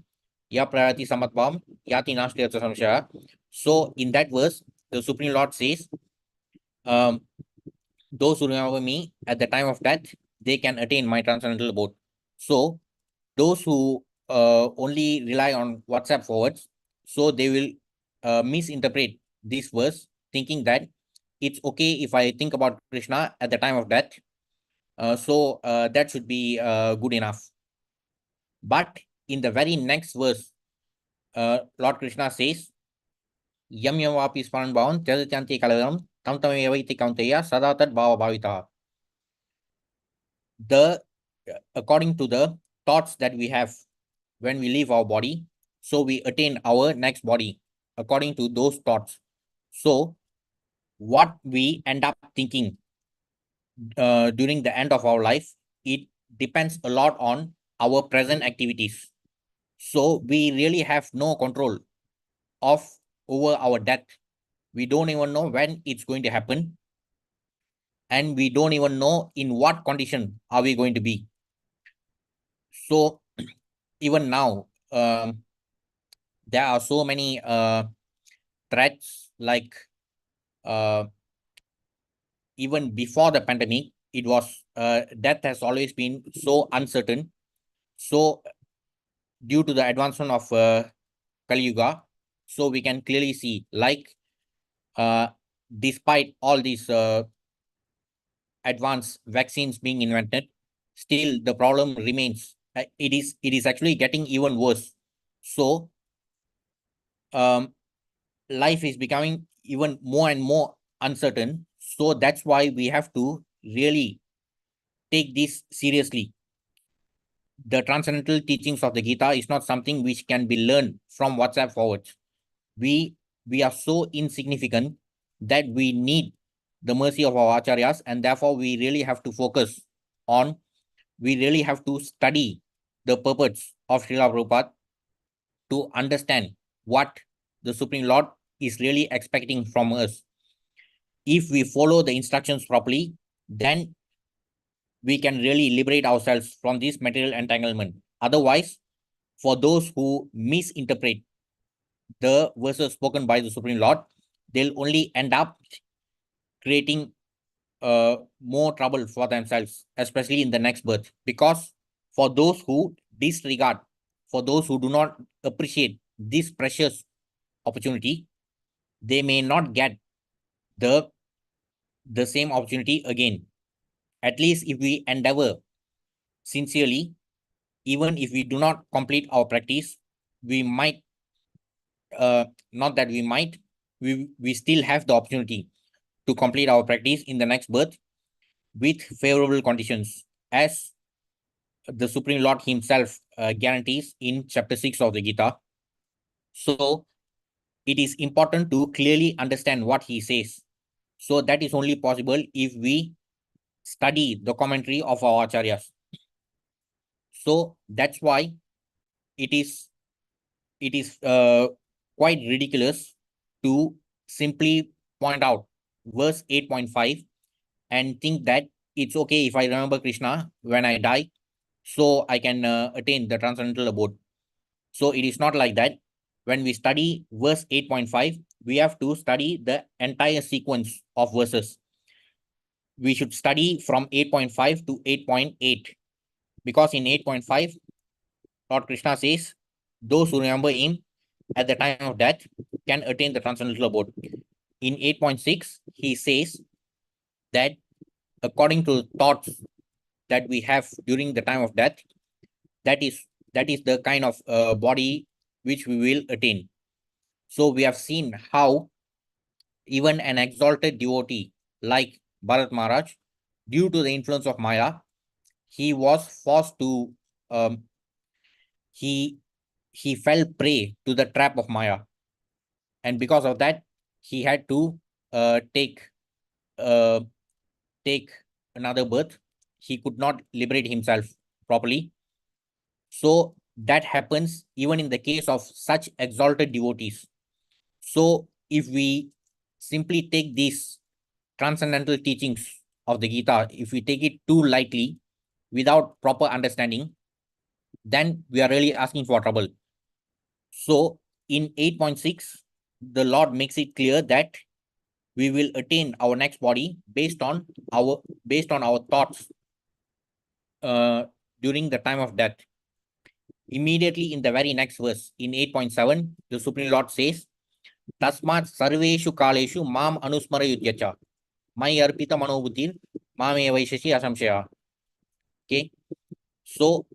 S1: ya prayati samatvam, yati nashti samshaya. So in that verse, the Supreme Lord says, those who remember me at the time of death, they can attain my transcendental abode. So those who only rely on WhatsApp forwards, so they will misinterpret this verse, thinking that it's okay if I think about Krishna at the time of death. So that should be good enough. But in the very next verse, Lord Krishna says, Yam yam vapi sparan bhavan tyajatyanti kalavam tam tam evaiti kaunteya sada tat bhava bhavita. According to the thoughts that we have when we leave our body, so we attain our next body according to those thoughts. So what we end up thinking during the end of our life, it depends a lot on our present activities. So we really have no control over our death. We don't even know when it's going to happen, and we don't even know in what condition are we going to be. So even now, there are so many threats, like even before the pandemic, it was death has always been so uncertain. So due to the advancement of Kali Yuga, so we can clearly see, like despite all these advanced vaccines being invented, still the problem remains. It is actually getting even worse. So life is becoming even more and more uncertain. So that's why we have to really take this seriously. The transcendental teachings of the Gita is not something which can be learned from WhatsApp forwards. We are so insignificant that we need the mercy of our acharyas, and therefore we really have to focus on, we really have to study the purports of Srila Prabhupada to understand what the Supreme Lord is really expecting from us. If we follow the instructions properly, then we can really liberate ourselves from this material entanglement. Otherwise, for those who misinterpret the verses spoken by the Supreme Lord, they'll only end up creating more trouble for themselves, especially in the next birth. Because for those who disregard, for those who do not appreciate this precious opportunity, they may not get the same opportunity again. At least if we endeavor sincerely, even if we do not complete our practice, we might, not that we might, we still have the opportunity to complete our practice in the next birth with favorable conditions, as the Supreme Lord himself guarantees in chapter 6 of the Gita. So it is important to clearly understand what he says. So that is only possible if we study the commentary of our acharyas. So that's why it is quite ridiculous to simply point out verse 8.5 and think that it's okay if I remember Krishna when I die, so I can attain the transcendental abode. So it is not like that. When we study verse 8.5, we have to study the entire sequence of verses. We should study from 8.5 to 8.8, because in 8.5, Lord Krishna says, those who remember him at the time of death can attain the transcendental abode. In 8.6, he says that according to thoughts that we have during the time of death, that is the kind of body which we will attain. So we have seen how even an exalted devotee like Bharat Maharaj, due to the influence of Maya, he was forced to he fell prey to the trap of Maya, and because of that, he had to take another birth. He could not liberate himself properly. So that happens even in the case of such exalted devotees. So if we simply take these transcendental teachings of the Gita, if we take it too lightly without proper understanding, then we are really asking for trouble. So in 8.6, the Lord makes it clear that we will attain our next body based on our thoughts during the time of death. Immediately in the very next verse, in 8.7, the Supreme Lord says, Tasmat sarveshu kaleshu mam anusmara yudhyacha. Mai arpita manobuddhir mame vaishashi asamshaya. Okay. So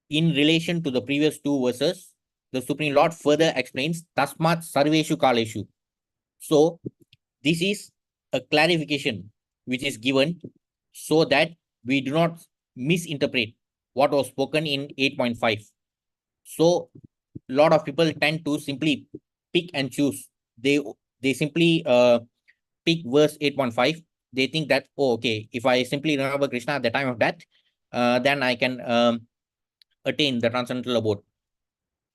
S1: in relation to the previous two verses, the Supreme Lord further explains Tasmat sarveshu kaleshu. So this is a clarification which is given so that we do not misinterpret what was spoken in 8.5. So a lot of people tend to simply pick and choose. They simply pick verse 8.5. They think that, oh, okay, if I simply remember Krishna at the time of death, then I can attain the transcendental abode.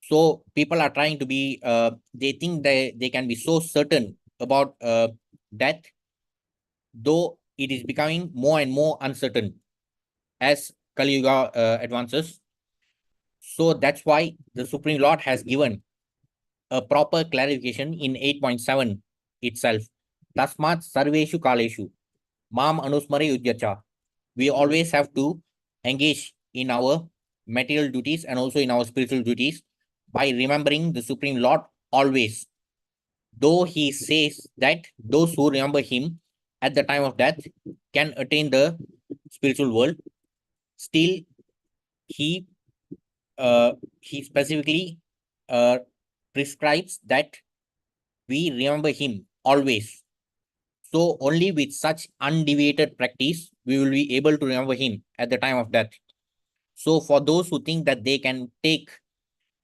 S1: So people are trying to be, they think they can be so certain about death, though it is becoming more and more uncertain as Kali Yuga advances. So that's why the Supreme Lord has given a proper clarification in 8.7 itself. Tasmat sarveshu kaleshu mam anusmare yudhyacha. We always have to engage in our material duties and also in our spiritual duties by remembering the Supreme Lord always. Though he says that those who remember him at the time of death can attain the spiritual world, still he specifically prescribes that we remember him always. So only with such undeviated practice, we will be able to remember him at the time of death. So for those who think that they can take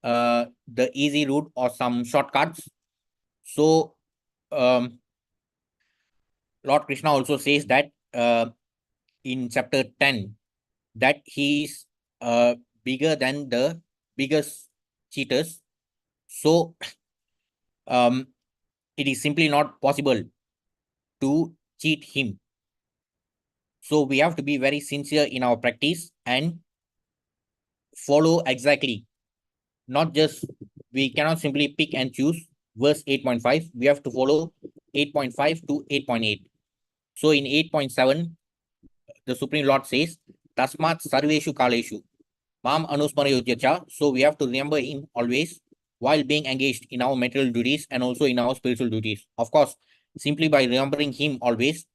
S1: the easy route or some shortcuts, so Lord Krishna also says that in chapter 10, that he is bigger than the biggest cheaters. So it is simply not possible to cheat him. So we have to be very sincere in our practice and follow exactly. Not just, we cannot simply pick and choose verse 8.5. We have to follow 8.5 to 8.8. So in 8.7, the Supreme Lord says, Tasmat sarveshu kaleshu mam anusmara yudhyacha. So we have to remember him always while being engaged in our material duties and also in our spiritual duties. Of course, simply by remembering him always,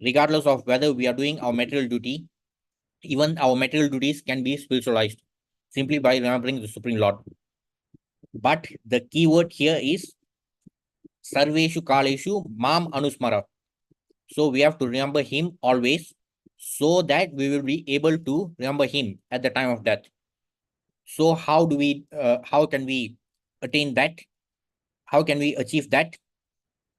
S1: regardless of whether we are doing our material duty, even our material duties can be spiritualized simply by remembering the Supreme Lord. But the key word here is sarveshu kaleshu mam anusmara. So we have to remember him always so that we will be able to remember him at the time of death. So how can we attain that? How can we achieve that?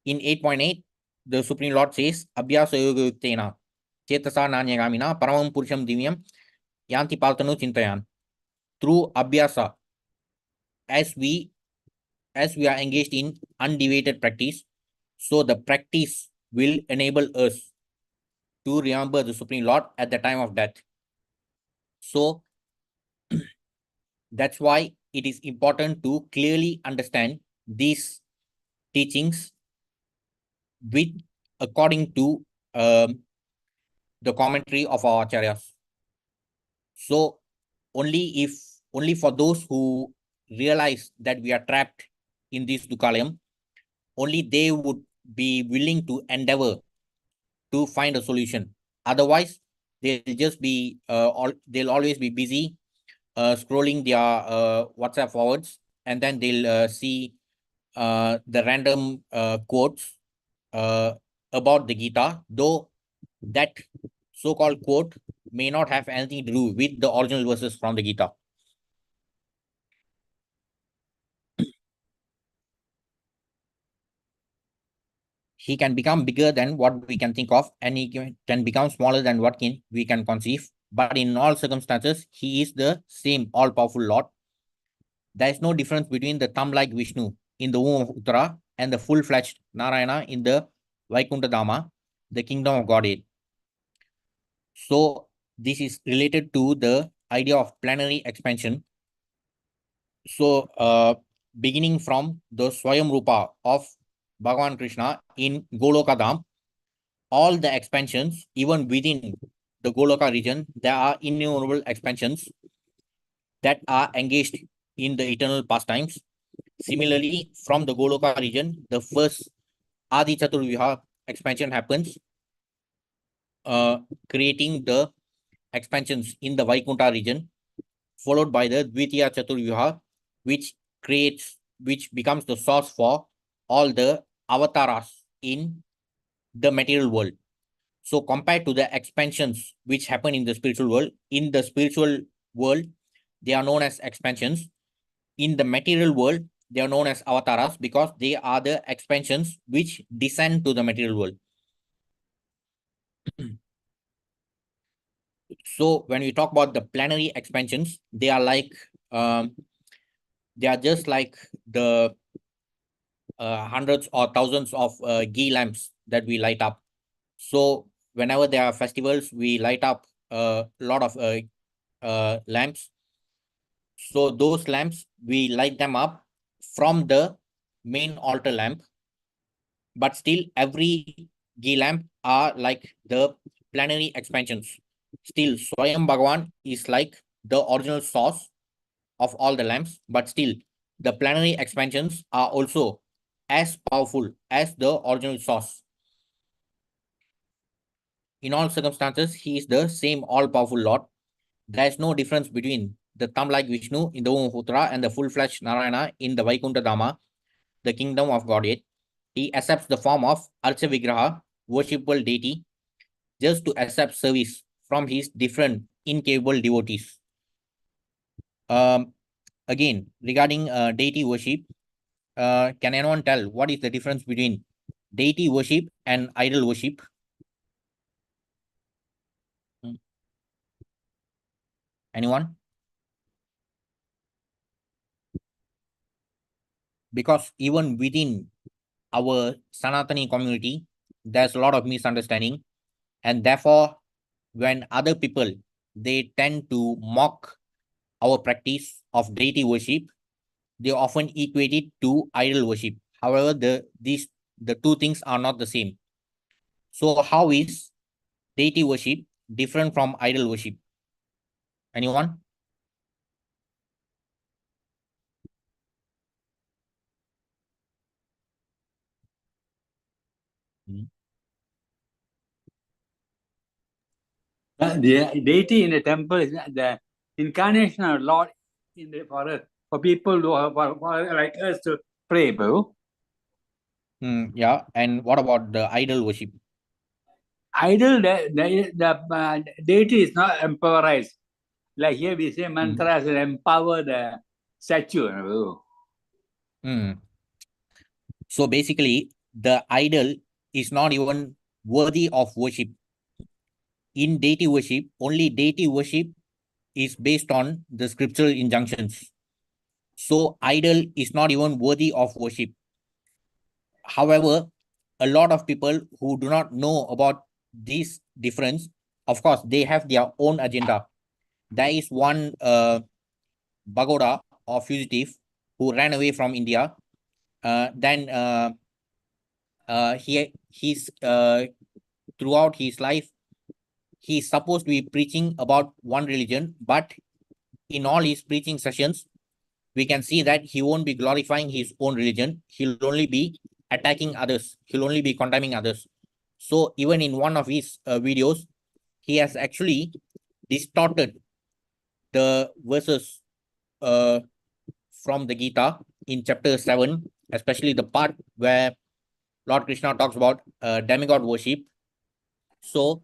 S1: In 8.8, the Supreme Lord says, Abhyasa yoga yuktena chetasa nanyagamina paramam purusham divyam yanti paltanu chintayan. Through abhyasa, as we are engaged in undeviated practice, so the practice will enable us to remember the Supreme Lord at the time of death. So that's why it is important to clearly understand these teachings with according to the commentary of our acharyas. So only for those who realize that we are trapped in this dukkhalayam, only they would be willing to endeavor to find a solution. Otherwise, they'll just be they'll always be busy scrolling their WhatsApp forwards, and then they'll see the random quotes about the Gita, though that so-called quote may not have anything to do with the original verses from the Gita. He can become bigger than what we can think of, and he can become smaller than what we can conceive. But in all circumstances, he is the same all-powerful Lord. There is no difference between the thumb-like Vishnu in the womb of Uttara and the full-fledged Narayana in the Vaikuntha Dhama, the kingdom of Godhead. So this is related to the idea of plenary expansion. So beginning from the Swayam Rupa of Bhagavan Krishna in Goloka Dham, all the expansions, even within the Goloka region, there are innumerable expansions that are engaged in the eternal pastimes. Similarly, from the Goloka region, the first Adi Chaturviha expansion happens, creating the expansions in the Vaikuntha region, followed by the Dvitiya Chaturviha, which becomes the source for all the avatars in the material world. So compared to the expansions which happen in the spiritual world, they are known as expansions. In the material world, they are known as avatars because they are the expansions which descend to the material world. So when we talk about the plenary expansions, they are just like the hundreds or thousands of ghee lamps that we light up. So whenever there are festivals, we light up a lot of lamps. So those lamps, we light them up from the main altar lamp, but still every ghee lamp are like the plenary expansions. Still, Swayam Bhagavan is like the original source of all the lamps, but still the plenary expansions are also as powerful as the original source. In all circumstances, he is the same all-powerful Lord. There is no difference between the thumb-like Vishnu in the womb of Uttara and the full-fledged Narayana in the Vaikuntha Dhama, the kingdom of Godhead. He accepts the form of Archa Vigraha, worshipable deity, just to accept service from his different incapable devotees. Again, regarding deity worship, can anyone tell what is the difference between deity worship and idol worship? Anyone? Because even within our Sanatani community, there's a lot of misunderstanding, and therefore, when other people, they tend to mock our practice of deity worship, they often equate it to idol worship. However, the two things are not the same. So how is deity worship different from idol worship? Anyone?
S3: The deity in the temple is the incarnation of Lord in the forest for people who are like us to pray, bro.
S1: Yeah. And what about the idol worship?
S3: Idol, the deity is not empowerized. Like here we say mantras and empower the statue.
S1: So basically, the idol is not even worthy of worship. In deity worship, only deity worship is based on the scriptural injunctions. So idol is not even worthy of worship. However, a lot of people who do not know about this difference, of course, they have their own agenda. There is one Bagoda or fugitive who ran away from India. Then he's throughout his life, he's supposed to be preaching about one religion, but in all his preaching sessions, we can see that he won't be glorifying his own religion. He'll only be attacking others. He'll only be condemning others. So even in one of his videos, he has actually distorted the verses from the Gita in chapter 7, especially the part where Lord Krishna talks about demigod worship. So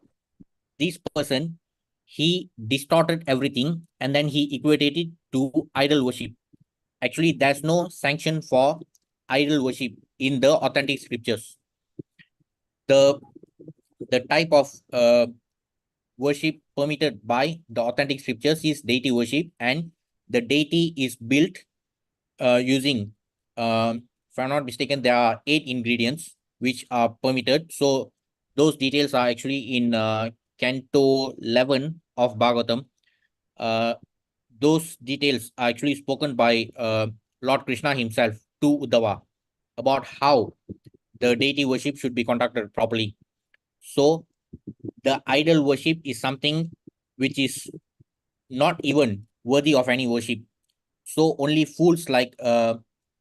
S1: this person, he distorted everything and then he equated it to idol worship. Actually, there's no sanction for idol worship in the authentic scriptures. The type of worship permitted by the authentic scriptures is deity worship, and the deity is built using, if I'm not mistaken, there are 8 ingredients which are permitted. So those details are actually in Canto 11 of Bhagavatam. Those details are actually spoken by Lord Krishna himself to Uddhava about how the deity worship should be conducted properly. So the idol worship is something which is not even worthy of any worship. So only fools like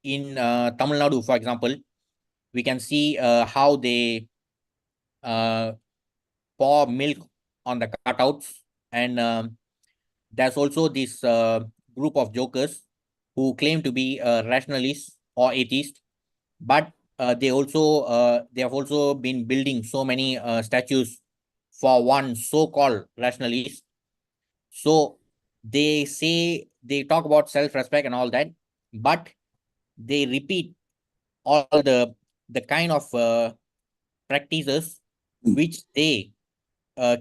S1: in Tamil Nadu, for example, we can see how they pour milk on the cutouts, and there's also this group of jokers who claim to be rationalists or atheists, but they have also been building so many statues for one so-called rationalist. So they say they talk about self-respect and all that, but they repeat all the kind of practices which they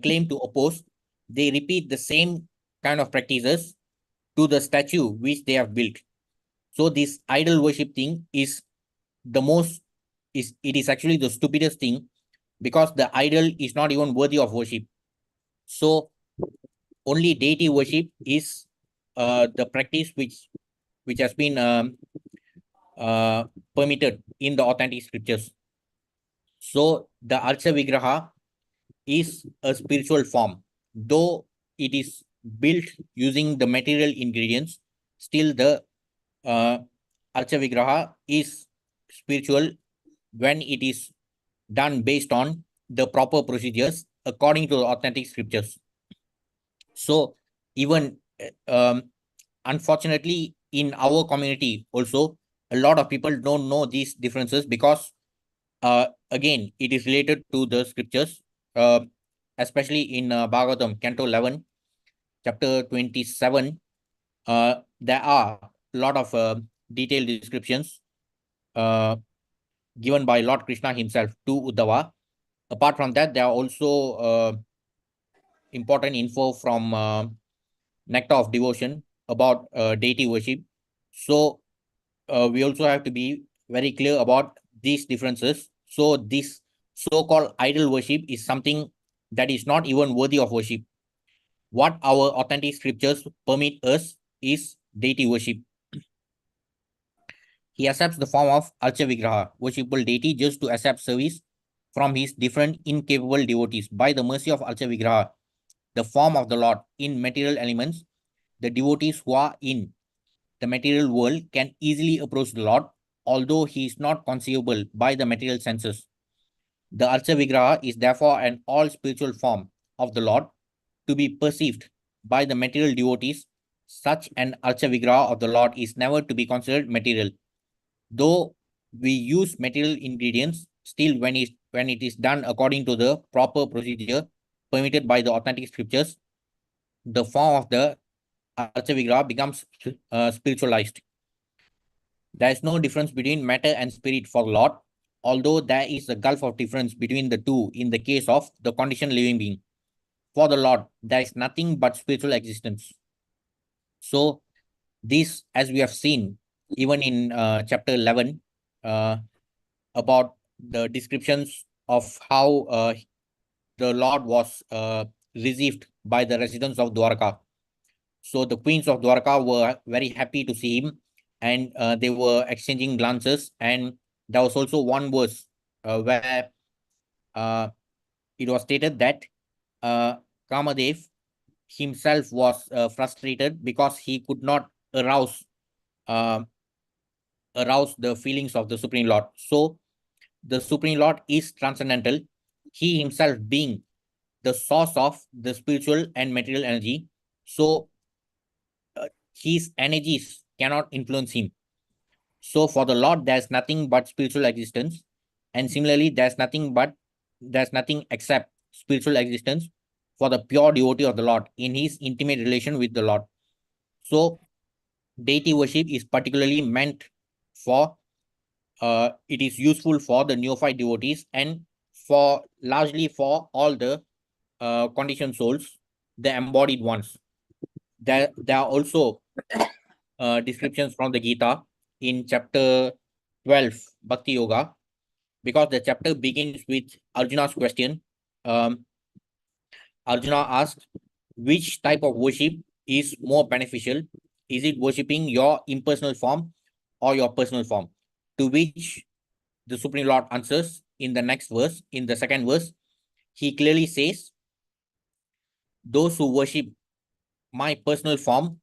S1: claim to oppose. They repeat the same kind of practices to the statue which they have built. So this idol worship thing is the most is it is actually the stupidest thing, because the idol is not even worthy of worship. So only deity worship is the practice which has been permitted in the authentic scriptures. So the Archa Vigraha is a spiritual form. Though it is built using the material ingredients, still the Archa Vigraha is spiritual when it is done based on the proper procedures according to the authentic scriptures. So even unfortunately in our community also, a lot of people don't know these differences, because again it is related to the scriptures, especially in Bhagavatam Canto 11 chapter 27. There are a lot of detailed descriptions given by Lord Krishna himself to Uddhava. Apart from that, there are also important info from Nectar of Devotion about deity worship. So we also have to be very clear about these differences. So this so-called idol worship is something that is not even worthy of worship. What our authentic scriptures permit us is deity worship. He accepts the form of Archa Vigraha, worshipable deity, just to accept service from his different incapable devotees. By the mercy of Archa Vigraha, the form of the Lord in material elements, the devotees who are in the material world can easily approach the Lord, although he is not conceivable by the material senses. The Archa Vigraha is therefore an all spiritual form of the Lord to be perceived by the material devotees. Such an Archa Vigraha of the Lord is never to be considered material. Though we use material ingredients, still when it is done according to the proper procedure permitted by the authentic scriptures, the form of the Archa Vigraha becomes spiritualized. There is no difference between matter and spirit for the Lord, although there is a gulf of difference between the two in the case of the conditioned living being. For the Lord, there is nothing but spiritual existence. So this, as we have seen, even in chapter 11, about the descriptions of how the Lord was received by the residents of Dwarka. So the queens of Dwarka were very happy to see him, and they were exchanging glances. And there was also one verse where it was stated that Kamadev himself was frustrated because he could not uh, arouse the feelings of the Supreme Lord. So the Supreme Lord is transcendental, he himself being the source of the spiritual and material energy. So his energies cannot influence him. So for the Lord, there's nothing but spiritual existence. And similarly, there's nothing except spiritual existence for the pure devotee of the Lord in his intimate relation with the Lord. So deity worship is particularly meant for it is useful for the neophyte devotees and for largely for all the conditioned souls, the embodied ones. There are also descriptions from the Gita in chapter 12, Bhakti Yoga, because the chapter begins with Arjuna's question. Arjuna asked, which type of worship is more beneficial? Is it worshipping your impersonal form or your personal form? To which the Supreme Lord answers in the next verse, in the second verse, he clearly says, those who worship my personal form,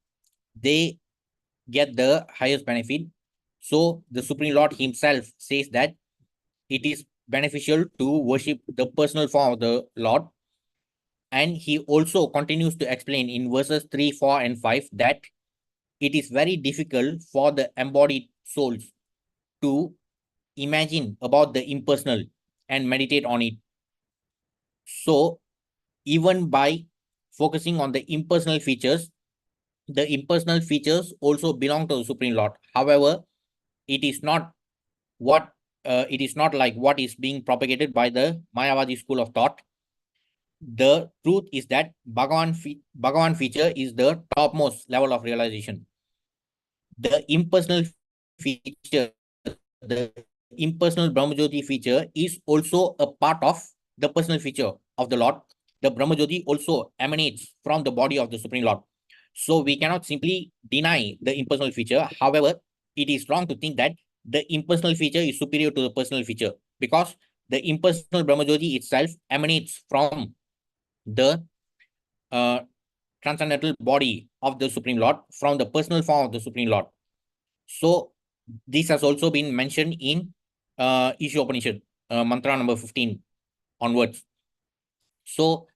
S1: they get the highest benefit. So the Supreme Lord himself says that it is beneficial to worship the personal form of the Lord. And he also continues to explain in verses 3, 4, and 5 that it is very difficult for the embodied souls to imagine about the impersonal and meditate on it. So even by focusing on the impersonal features, the impersonal features also belong to the Supreme Lord. However, it is not what it is not like what is being propagated by the Mayavadi school of thought. The truth is that Bhagavan feature is the topmost level of realization. The impersonal feature, the impersonal Brahmajyoti feature is also a part of the personal feature of the Lord. The Brahmajyoti also emanates from the body of the Supreme Lord. So we cannot simply deny the impersonal feature. However, it is wrong to think that the impersonal feature is superior to the personal feature, because the impersonal Brahmajyoti itself emanates from the transcendental body of the Supreme Lord, from the personal form of the Supreme Lord. So this has also been mentioned in Isha Upanishad, mantra number 15 onwards. So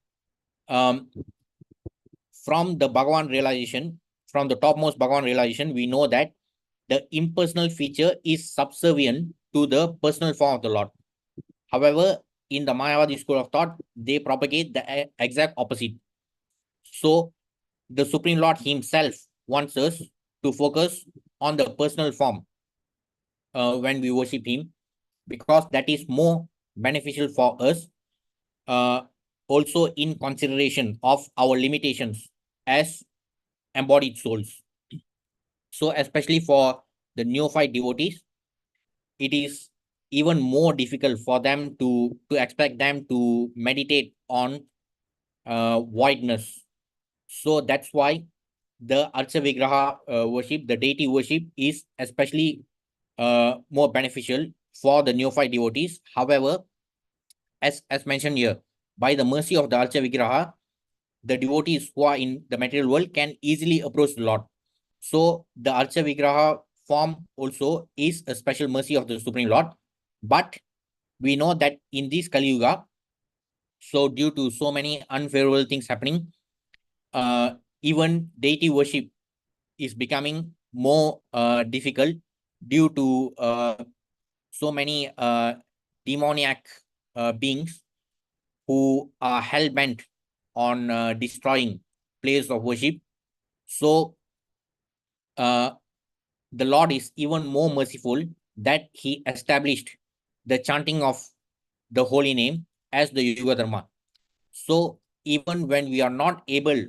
S1: from the Bhagavan realization, from the topmost Bhagavan realization, we know that the impersonal feature is subservient to the personal form of the Lord. However, in the Mayavadi school of thought, they propagate the exact opposite. So the Supreme Lord himself wants us to focus on the personal form when we worship him, because that is more beneficial for us, also in consideration of our limitations as embodied souls. So especially for the neophyte devotees, it is even more difficult for them to expect them to meditate on voidness. So that's why the Archa Vigraha worship, the deity worship, is especially more beneficial for the neophyte devotees. However, as mentioned here, by the mercy of the Archa Vigraha, the devotees who are in the material world can easily approach the Lord. So the Archa Vigraha form also is a special mercy of the Supreme Lord. But we know that in this Kali Yuga, so due to so many unfavorable things happening, even deity worship is becoming more difficult due to so many demoniac beings who are hell-bent on destroying places of worship. So the Lord is even more merciful that he established the chanting of the holy name as the Yuga Dharma. So even when we are not able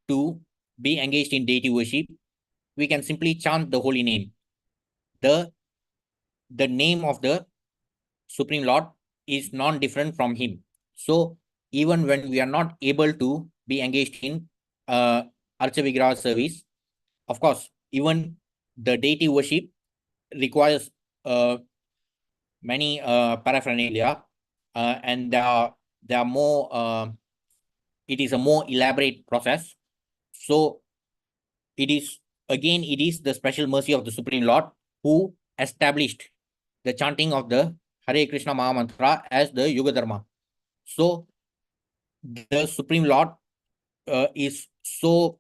S1: to be engaged in deity worship, we can simply chant the holy name. The name of the Supreme Lord is non-different from him. So even when we are not able to be engaged in Archa Vigraha service, of course, even the deity worship requires many paraphernalia, and there are more. It is a more elaborate process. So it is the special mercy of the Supreme Lord who established the chanting of the Hare Krishna Maha Mantra as the Yuga Dharma. So the Supreme Lord is so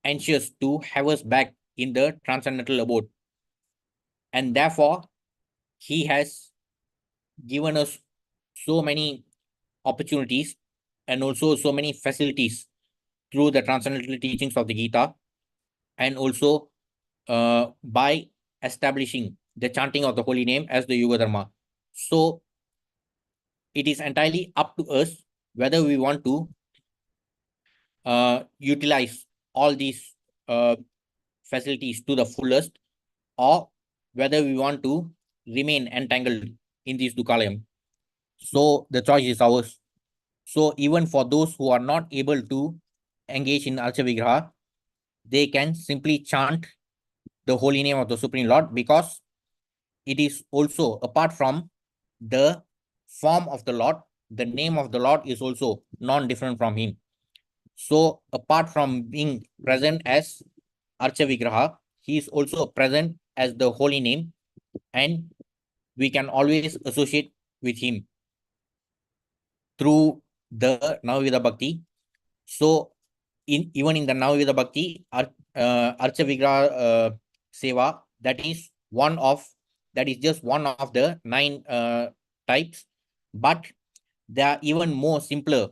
S1: anxious to have us back in the transcendental abode, and therefore he has given us so many opportunities and also so many facilities through the transcendental teachings of the Gita, and also by establishing the chanting of the holy name as the Yuga Dharma. So it is entirely up to us whether we want to utilize all these facilities to the fullest, or whether we want to remain entangled in this Dukalayam. So the choice is ours. So even for those who are not able to engage in Archa Vigraha, they can simply chant the holy name of the Supreme Lord, because it is also, apart from the form of the Lord, the name of the Lord is also non-different from him. So apart from being present as Archa Vigraha, he is also present as the holy name, and we can always associate with him through the Navavida Bhakti. So even in the Navavida Bhakti, Archa Vigraha Seva, that is just one of the 9 types, but there are even more simpler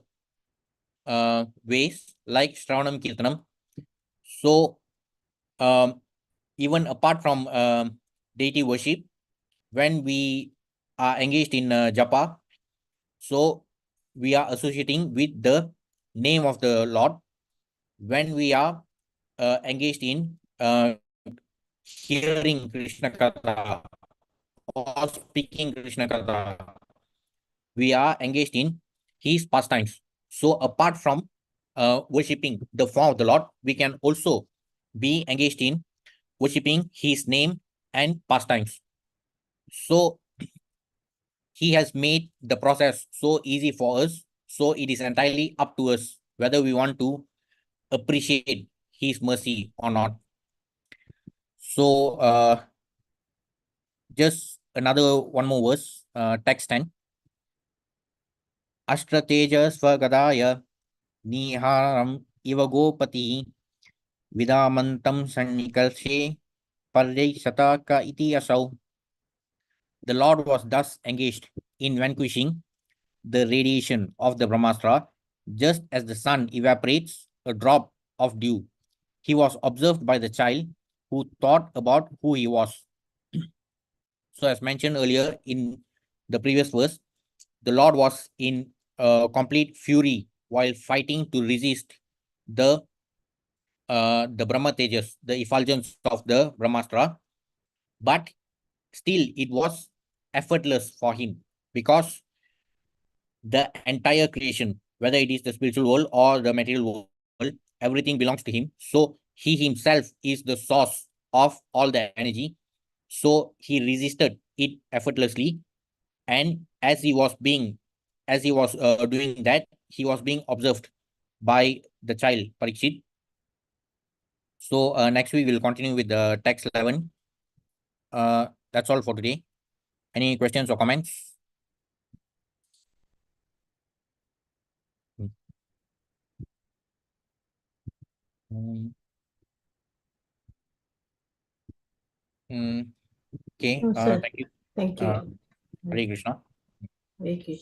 S1: ways like Shravanam Kirtanam. So even apart from deity worship, when we are engaged in japa, so we are associating with the name of the Lord. When we are engaged in hearing Krishna Katha or speaking Krishna Katha, we are engaged in his pastimes. So apart from worshipping the form of the Lord, we can also be engaged in worshipping his name and pastimes. So he has made the process so easy for us. So it is entirely up to us whether we want to appreciate his mercy or not. So just another one more verse, text 10. Ashtrateja swagadaya niharam iva gopati vidamantam sannikalshe paryasataka iti asau. The Lord was thus engaged in vanquishing the radiation of the Brahmastra, just as the sun evaporates a drop of dew. He was observed by the child who thought about who he was. So as mentioned earlier in the previous verse, the Lord was in complete fury while fighting to resist the Brahma Tejas, the effulgence of the Brahmastra, but still it was effortless for him, because the entire creation, whether it is the spiritual world or the material world, everything belongs to him. So he himself is the source of all the energy. So he resisted it effortlessly, and as he was doing that, he was being observed by the child Parikshit. So next week we'll continue with the text 11. That's all for today. Any questions or comments? Okay.
S4: No, sir.
S1: Thank you.
S4: Thank you.
S1: Hare Krishna.
S4: Hare Krishna.